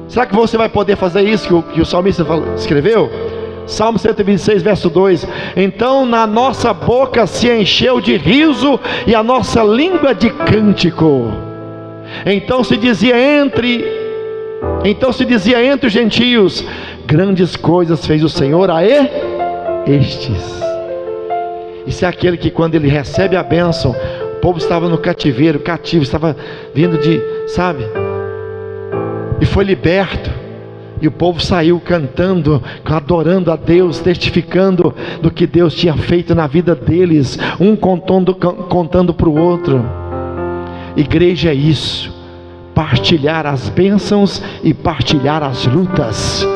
[SPEAKER 1] Será que você vai poder fazer isso que o salmista escreveu? Salmo 126, verso 2: então na nossa boca se encheu de riso, e a nossa língua de cântico. Então se dizia entre os gentios, grandes coisas fez o Senhor a estes. Isso é aquele que quando ele recebe a bênção, o povo estava no cativeiro, cativo, estava vindo e foi liberto. E o povo saiu cantando, adorando a Deus, testificando do que Deus tinha feito na vida deles, um contando para o outro. Igreja é isso, partilhar as bênçãos e partilhar as lutas.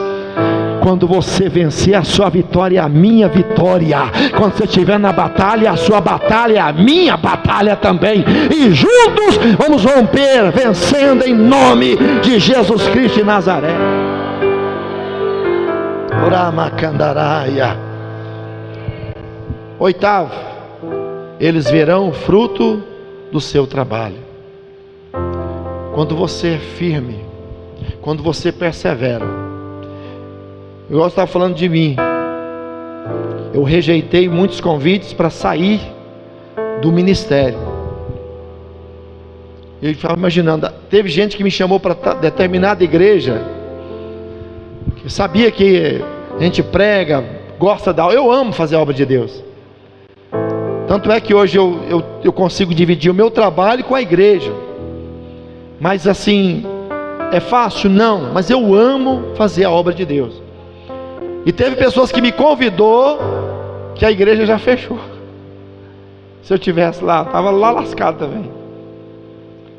[SPEAKER 1] Quando você vencer, a sua vitória é a minha vitória. Quando você estiver na batalha, a sua batalha é a minha batalha também. E juntos vamos romper, vencendo em nome de Jesus Cristo de Nazaré. Oramacandaraya. Oitavo, eles verão o fruto do seu trabalho. Quando você é firme, quando você persevera. Eu estava falando de mim. Eu rejeitei muitos convites para sair do ministério. Eu estava imaginando, teve gente que me chamou para determinada igreja, que sabia que a gente prega, gosta da... Eu amo fazer a obra de Deus. Tanto é que hoje eu consigo dividir o meu trabalho com a igreja. Mas assim, é fácil? Não, mas eu amo fazer a obra de Deus. E teve pessoas que me convidou, que a igreja já fechou. Se eu tivesse lá, estava lá lascado também.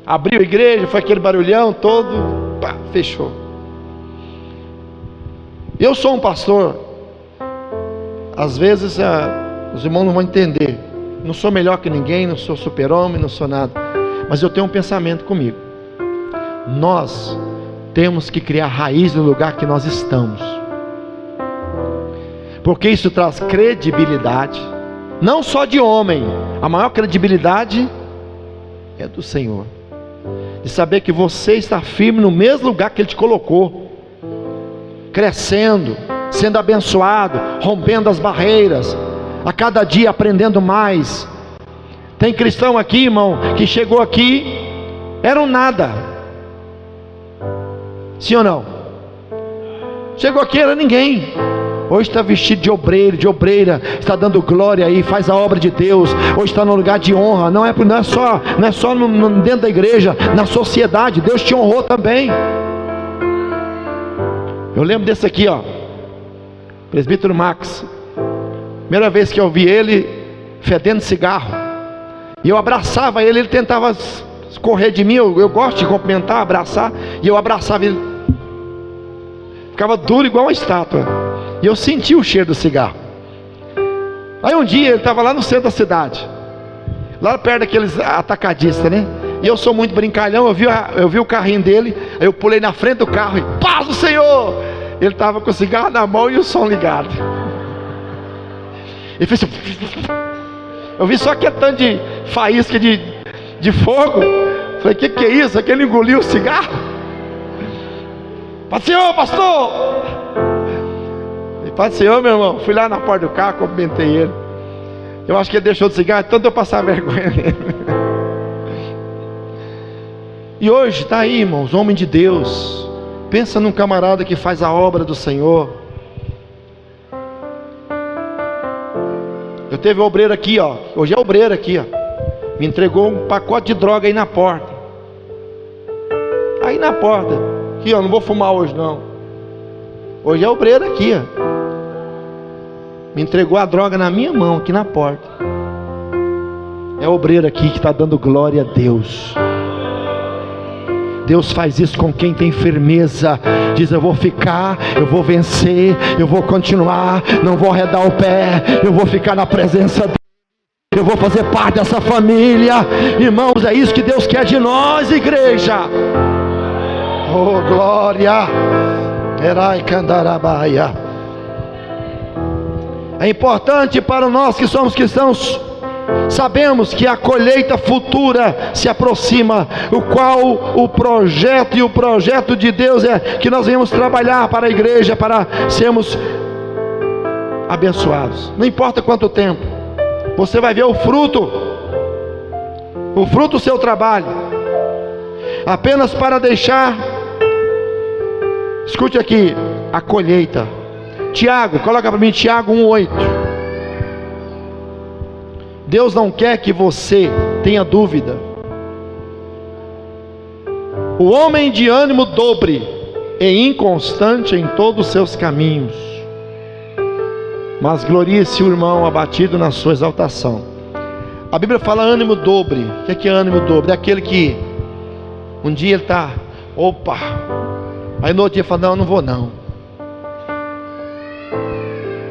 [SPEAKER 1] abriu a igreja, foi aquele barulhão todo, pá, fechou. Eu sou um pastor, às vezes os irmãos não vão entender, não sou melhor que ninguém, não sou super-homem, não sou nada, mas eu tenho um pensamento comigo. Nós temos que criar raiz no lugar que nós estamos, porque isso traz credibilidade, não só de homem, a maior credibilidade é do Senhor, de saber que você está firme no mesmo lugar que Ele te colocou, crescendo, sendo abençoado, rompendo as barreiras, a cada dia aprendendo mais. Tem cristão aqui, irmão, que chegou aqui, era um nada, sim ou não? Chegou aqui, era ninguém, hoje está vestido de obreiro, de obreira, está dando glória aí, faz a obra de Deus, hoje está no lugar de honra, não é só dentro da igreja, na sociedade, Deus te honrou também. Eu lembro desse aqui, ó, presbítero Max, primeira vez que eu vi ele fedendo cigarro, e eu abraçava ele, ele tentava correr de mim, eu gosto de cumprimentar, abraçar, e eu abraçava ele, ficava duro igual uma estátua, e eu senti o cheiro do cigarro. Aí um dia ele estava lá no centro da cidade, lá perto daqueles atacadistas, né? E eu sou muito brincalhão, eu vi o carrinho dele, aí eu pulei na frente do carro e paz do Senhor! Ele estava com o cigarro na mão e o som ligado. Ele fez assim, eu vi só que tanto de faísca de fogo. Falei, que é isso? Aquele engoliu o cigarro? Paz do Senhor, pastor! Paz do Senhor, meu irmão. Fui lá na porta do carro, cumprimentei ele. Eu acho que ele deixou de cigarro, tanto eu passar vergonha nele. E hoje está aí, irmãos, homem de Deus. Pensa num camarada que faz a obra do Senhor. Eu teve um obreiro aqui, ó. Hoje é obreiro aqui, ó. Me entregou um pacote de droga aí na porta. Aí na porta. Aqui, ó. Não vou fumar hoje não. Hoje é obreiro aqui, ó. Me entregou a droga na minha mão, aqui na porta. É obreiro aqui que está dando glória a Deus. Deus faz isso com quem tem firmeza. Diz, eu vou ficar, eu vou vencer, eu vou continuar, não vou arredar o pé, eu vou ficar na presença dele, eu vou fazer parte dessa família. Irmãos, é isso que Deus quer de nós, igreja. Oh, glória. Erai Candarabaia. É importante para nós que somos cristãos, sabemos que a colheita futura se aproxima, o qual o projeto de Deus é que nós venhamos trabalhar para a igreja, para sermos abençoados. Não importa quanto tempo, você vai ver o fruto do seu trabalho, apenas para deixar, escute aqui, a colheita. Tiago, coloca para mim Tiago 1:8. Deus não quer que você tenha dúvida. O homem de ânimo dobre e inconstante em todos os seus caminhos, mas glorie-se o irmão abatido na sua exaltação. A Bíblia fala ânimo dobre. O que é ânimo dobre? É aquele que um dia ele está, opa, aí no outro dia fala, não vou não.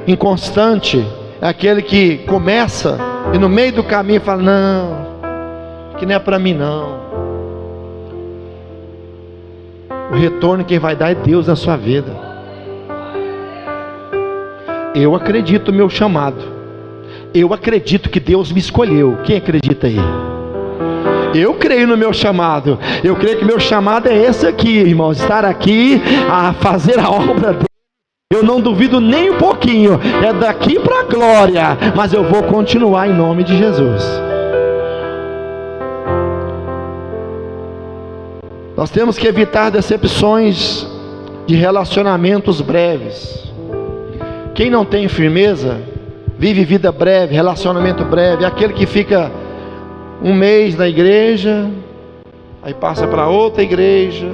[SPEAKER 1] Inconstante é aquele que começa e no meio do caminho fala, não, que não é para mim não. O retorno quem vai dar é Deus na sua vida. Eu acredito no meu chamado, eu acredito que Deus me escolheu. Quem acredita aí? Eu creio no meu chamado, eu creio que meu chamado é esse aqui, irmãos, estar aqui a fazer a obra dele. Eu não duvido nem um pouquinho, é daqui para a glória, mas eu vou continuar em nome de Jesus. Nós temos que evitar decepções de relacionamentos breves. Quem não tem firmeza, vive vida breve, relacionamento breve, é aquele que fica um mês na igreja, aí passa para outra igreja,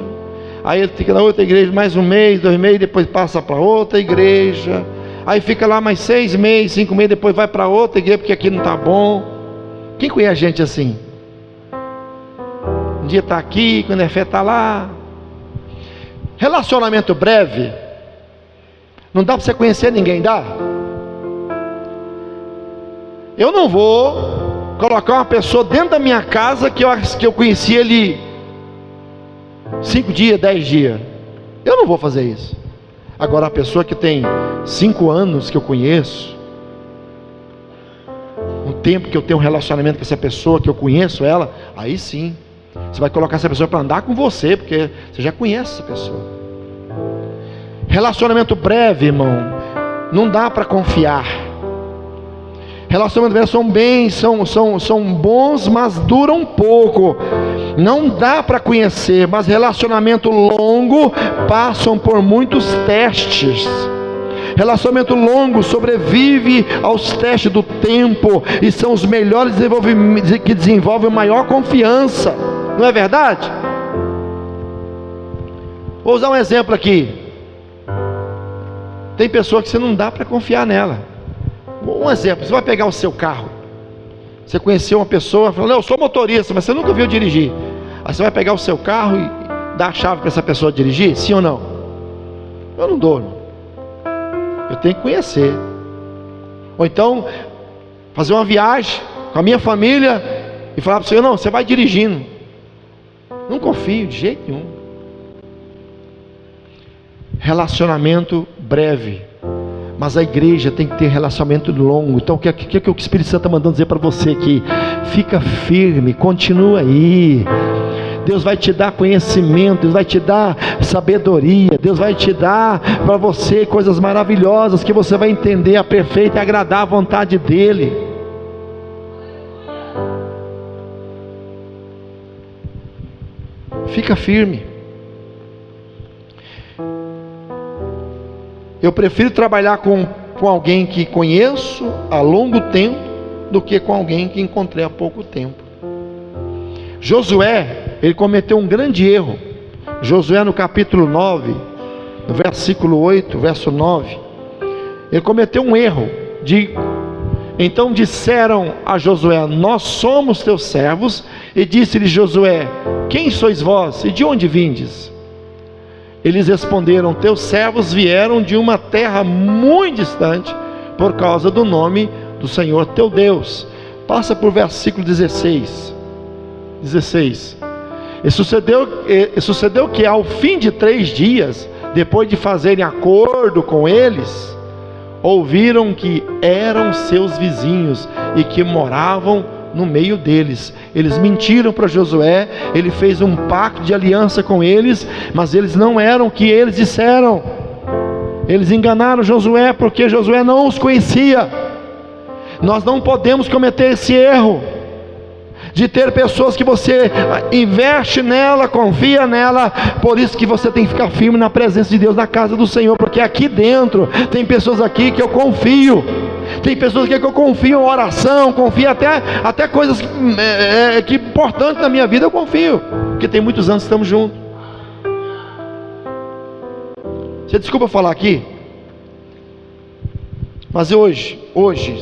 [SPEAKER 1] aí ele fica na outra igreja mais um mês, 2 meses, depois passa para outra igreja, aí fica lá mais 6 meses, 5 meses, depois vai para outra igreja porque aqui não está bom. Quem conhece gente assim? dia está aqui, quando é fé está lá. Relacionamento breve, não dá para você conhecer ninguém, dá? Eu não vou colocar uma pessoa dentro da minha casa que eu conheci ele 5 dias, 10 dias. Eu não vou fazer isso. Agora, a pessoa que tem 5 anos que eu conheço, um tempo que eu tenho um relacionamento com essa pessoa, que eu conheço ela, aí sim, você vai colocar essa pessoa para andar com você, porque você já conhece essa pessoa. Relacionamento breve, irmão, não dá para confiar. Relacionamentos breves são bons, mas duram pouco. Não dá para conhecer, mas relacionamento longo passam por muitos testes. Relacionamento longo sobrevive aos testes do tempo e são os melhores que desenvolvem maior confiança. Não é verdade? Vou usar um exemplo aqui. Tem pessoa que você não dá para confiar nela. Um exemplo, você vai pegar o seu carro. Você conheceu uma pessoa, falou, não, eu sou motorista, mas você nunca viu dirigir. Aí você vai pegar o seu carro e dar a chave para essa pessoa dirigir? Sim ou não? Eu não dou, não. Eu tenho que conhecer. Ou então, fazer uma viagem com a minha família e falar para você, não, você vai dirigindo. Não confio de jeito nenhum. Relacionamento breve. Mas a igreja tem que ter relacionamento longo. Então o que o Espírito Santo está mandando dizer para você aqui? Fica firme, continua aí. Deus vai te dar conhecimento, Deus vai te dar sabedoria, Deus vai te dar para você coisas maravilhosas que você vai entender a perfeita e agradar a vontade dEle. Fica firme. Eu prefiro trabalhar com alguém que conheço há longo tempo do que com alguém que encontrei há pouco tempo. Josué, ele cometeu um grande erro. Josué no capítulo 9, no versículo 8, verso 9, ele cometeu um erro. Então disseram a Josué, nós somos teus servos. E disse-lhe Josué, quem sois vós e de onde vindes? Eles responderam, teus servos vieram de uma terra muito distante, por causa do nome do Senhor teu Deus. Passa por versículo 16. E sucedeu que ao fim de 3 dias, depois de fazerem acordo com eles, ouviram que eram seus vizinhos e que moravam no meio deles. Eles mentiram para Josué, ele fez um pacto de aliança com eles, mas eles não eram o que eles disseram. Eles enganaram Josué, porque Josué não os conhecia. Nós não podemos cometer esse erro de ter pessoas que você investe nela, confia nela. Por isso que você tem que ficar firme na presença de Deus, na casa do Senhor, porque aqui dentro tem pessoas aqui que eu confio. Tem pessoas que eu confio em oração, confio até coisas que importantes na minha vida eu confio, porque tem muitos anos que estamos juntos. Você desculpa falar aqui, mas hoje,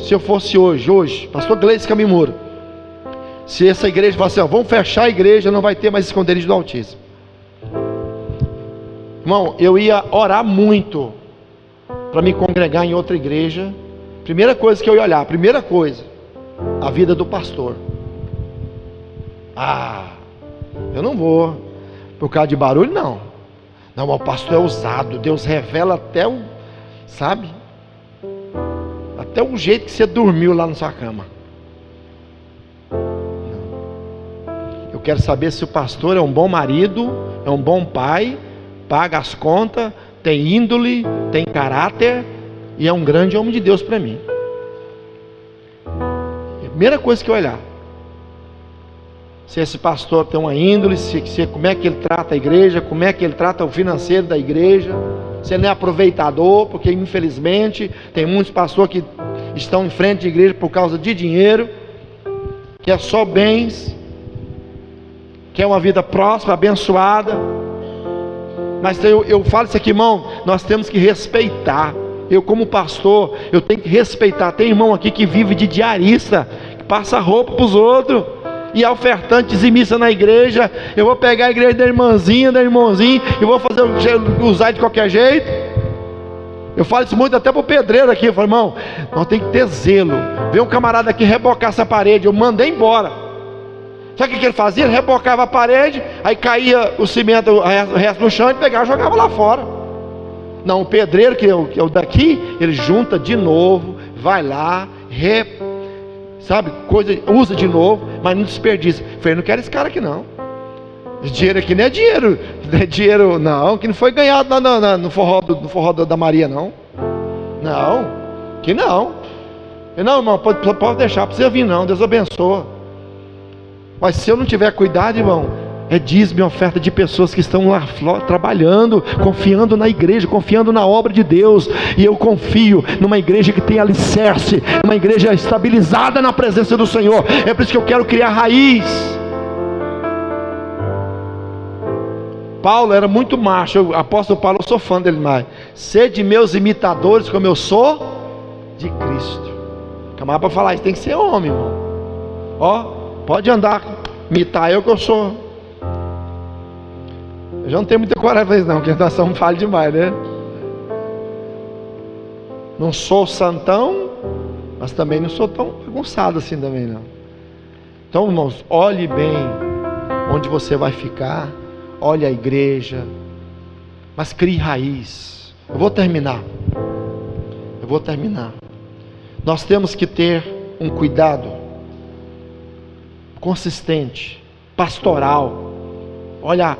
[SPEAKER 1] se eu fosse hoje, pastor Gleice Camimura, se essa igreja falasse assim, vamos fechar a igreja, não vai ter mais esconderijo do autismo. Irmão, eu ia orar muito para me congregar em outra igreja. Primeira coisa que eu ia olhar, a vida do pastor. Eu não vou por causa de barulho, não. Não, o pastor é ousado, Deus revela até até o jeito que você dormiu lá na sua cama. Eu quero saber se o pastor é um bom marido, é um bom pai, paga as contas, tem índole, tem caráter e é um grande homem de Deus para mim. Primeira coisa que eu olhar, se esse pastor tem uma índole, como é que ele trata a igreja, como é que ele trata o financeiro da igreja, se ele não é aproveitador, porque infelizmente tem muitos pastores que estão em frente de igreja por causa de dinheiro, que é só bens, que é uma vida próspera, abençoada. Mas eu falo isso aqui, irmão, nós temos que respeitar. Eu como pastor, eu tenho que respeitar. Tem irmão aqui que vive de diarista, que passa roupa para os outros, e é ofertante, dizimista na igreja. Eu vou pegar a igreja da irmãzinha, e vou usar de qualquer jeito. Eu falo isso muito até para o pedreiro aqui. Eu falo, irmão, nós temos que ter zelo. Vem um camarada aqui rebocar essa parede, eu mandei embora. Sabe o que ele fazia? Ele rebocava a parede, aí caía o cimento, o resto no chão, ele pegava e jogava lá fora. Não, o pedreiro, que é o daqui, ele junta de novo, vai lá, usa de novo, mas não desperdiça. Eu falei, não quero esse cara aqui não. Esse dinheiro aqui não é dinheiro não, que não foi ganhado no forró da Maria não. Não, que não. Não, irmão, pode deixar, precisa vir não, Deus abençoa. Mas se eu não tiver cuidado, irmão, é dízimo e oferta de pessoas que estão lá trabalhando, confiando na igreja, confiando na obra de Deus. E eu confio numa igreja que tem alicerce, uma igreja estabilizada na presença do Senhor. É por isso que eu quero criar raiz. Paulo era muito macho, o apóstolo Paulo, eu sou fã dele mais. Sede meus imitadores como eu sou de Cristo. Camarada para falar isso tem que ser homem, irmão. Ó, pode andar, imitar eu que eu sou. Eu já não tenho muita coragem para isso não, porque nós somos falhos demais, né? Não sou santão, mas também não sou tão bagunçado assim também não. Então, irmãos, olhe bem onde você vai ficar. Olhe a igreja, mas crie raiz. Eu vou terminar. Nós temos que ter um cuidado consistente, pastoral. Olha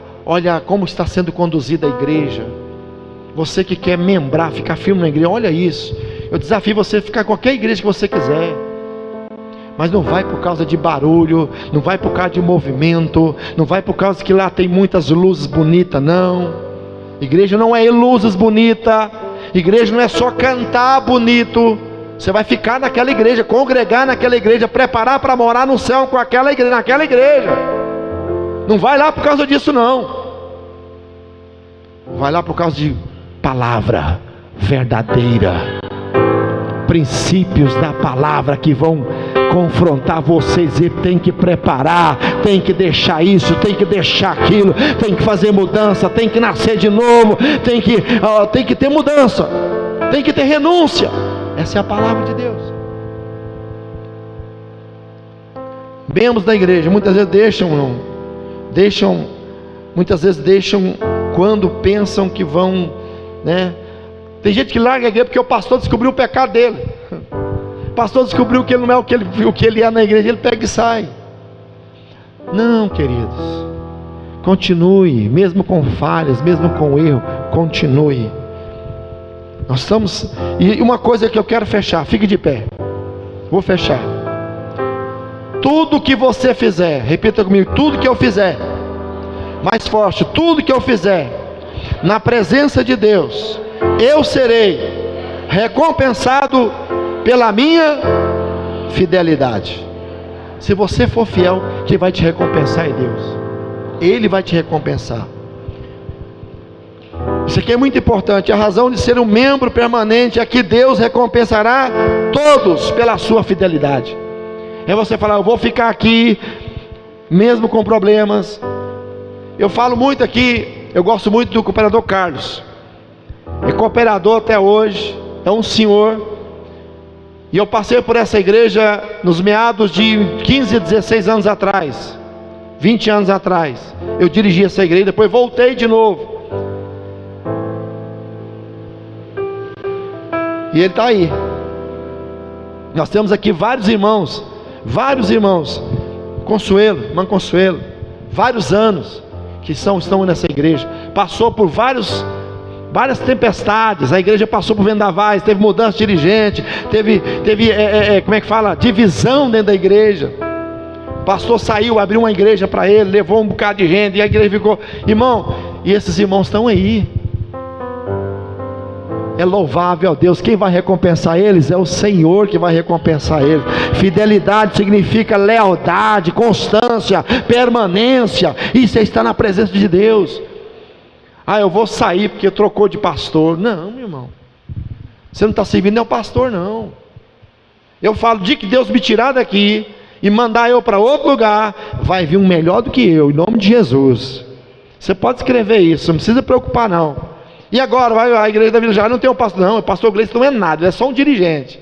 [SPEAKER 1] como está sendo conduzida a igreja. Você que quer membrar, ficar firme na igreja, olha isso. Eu desafio você a ficar em qualquer igreja que você quiser. Mas não vai por causa de barulho, não vai por causa de movimento, não vai por causa que lá tem muitas luzes bonitas, não. Igreja não é luzes bonitas, igreja não é só cantar bonito. Você vai ficar naquela igreja, congregar naquela igreja, preparar para morar no céu com aquela igreja, naquela igreja. Não vai lá por causa disso não. Vai lá por causa de palavra verdadeira, princípios da palavra que vão confrontar vocês. E tem que preparar, tem que deixar isso, tem que deixar aquilo, tem que fazer mudança, tem que nascer de novo, tem que ter mudança, tem que ter renúncia. Essa é a palavra de Deus. Membros da igreja muitas vezes deixam quando pensam que vão, né? Tem gente que larga a igreja porque o pastor descobriu o pecado dele. O pastor descobriu que ele não é o que ele é na igreja, ele pega e sai. Não, queridos, continue, mesmo com falhas, mesmo com erro, continue. Nós estamos, e uma coisa que eu quero fechar, fique de pé, vou fechar. Tudo que você fizer, repita comigo, tudo que eu fizer, mais forte, tudo que eu fizer, na presença de Deus, eu serei recompensado pela minha fidelidade. Se você for fiel, quem vai te recompensar é Deus. Ele vai te recompensar. Isso aqui é muito importante. A razão de ser um membro permanente é que Deus recompensará todos pela sua fidelidade. É você falar, eu vou ficar aqui mesmo com problemas. Eu falo muito aqui, eu gosto muito do cooperador Carlos. É cooperador até hoje, é um senhor. E eu passei por essa igreja nos meados de 15 a 16 anos atrás, 20 anos atrás. Eu dirigi essa igreja, depois voltei de novo. E ele está aí. Nós temos aqui vários irmãos, Consuelo, irmã Consuelo, vários anos que estão nessa igreja. Passou por várias tempestades, a igreja passou por vendavais, teve mudança de dirigente, teve divisão dentro da igreja. O pastor saiu, abriu uma igreja para ele, levou um bocado de gente, e a igreja ficou, irmão, e esses irmãos estão aí. É louvável a Deus. Quem vai recompensar eles é o Senhor que vai recompensar eles. Fidelidade significa lealdade, constância, permanência. Isso é estar na presença de Deus. Eu vou sair porque trocou de pastor. Não, meu irmão, você não está servindo ao pastor, não. Eu falo, de que Deus me tirar daqui, e mandar eu para outro lugar, vai vir um melhor do que eu, em nome de Jesus. Você pode escrever isso, não precisa preocupar não. E agora, vai a igreja da Vila Jara não tem um pastor, não, o pastor Gleice não é nada, ele é só um dirigente.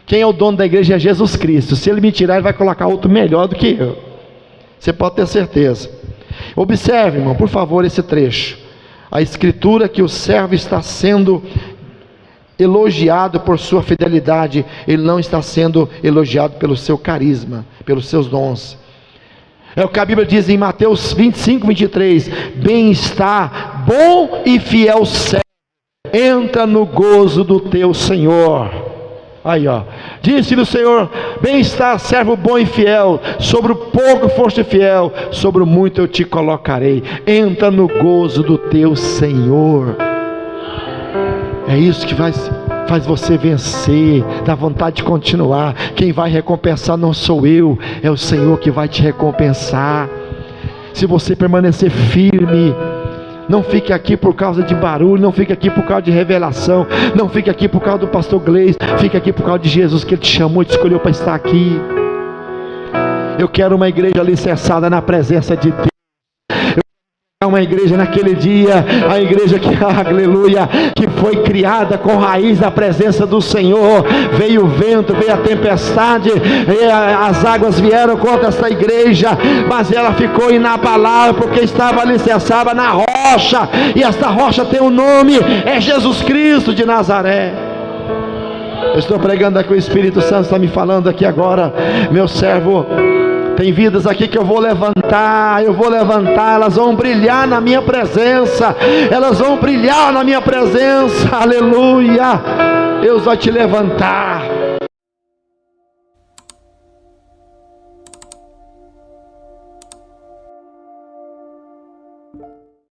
[SPEAKER 1] Quem é o dono da igreja é Jesus Cristo. Se ele me tirar, ele vai colocar outro melhor do que eu. Você pode ter certeza. Observe, irmão, por favor, esse trecho. A escritura que o servo está sendo elogiado por sua fidelidade, ele não está sendo elogiado pelo seu carisma, pelos seus dons. É o que a Bíblia diz em Mateus 25, 23: bem-está, bom e fiel servo, entra no gozo do teu Senhor. Aí ó, disse-lhe o Senhor: bem-está, servo bom e fiel, sobre o pouco foste fiel, sobre o muito eu te colocarei, entra no gozo do teu Senhor. É isso que faz você vencer, dá vontade de continuar. Quem vai recompensar não sou eu, é o Senhor que vai te recompensar. Se você permanecer firme, não fique aqui por causa de barulho, não fique aqui por causa de revelação, não fique aqui por causa do pastor Gleice, fique aqui por causa de Jesus, que Ele te chamou e te escolheu para estar aqui. Eu quero uma igreja alicerçada na presença de Deus. Uma igreja naquele dia, a igreja que, aleluia, que foi criada com raiz da presença do Senhor. Veio o vento, veio a tempestade, as águas vieram contra essa igreja, mas ela ficou inabalável, porque estava alicerçada na rocha, e esta rocha tem um nome, é Jesus Cristo de Nazaré. Eu estou pregando aqui, o Espírito Santo está me falando aqui agora, meu servo. Tem vidas aqui que eu vou levantar, elas vão brilhar na minha presença, elas vão brilhar na minha presença, aleluia. Deus vai te levantar,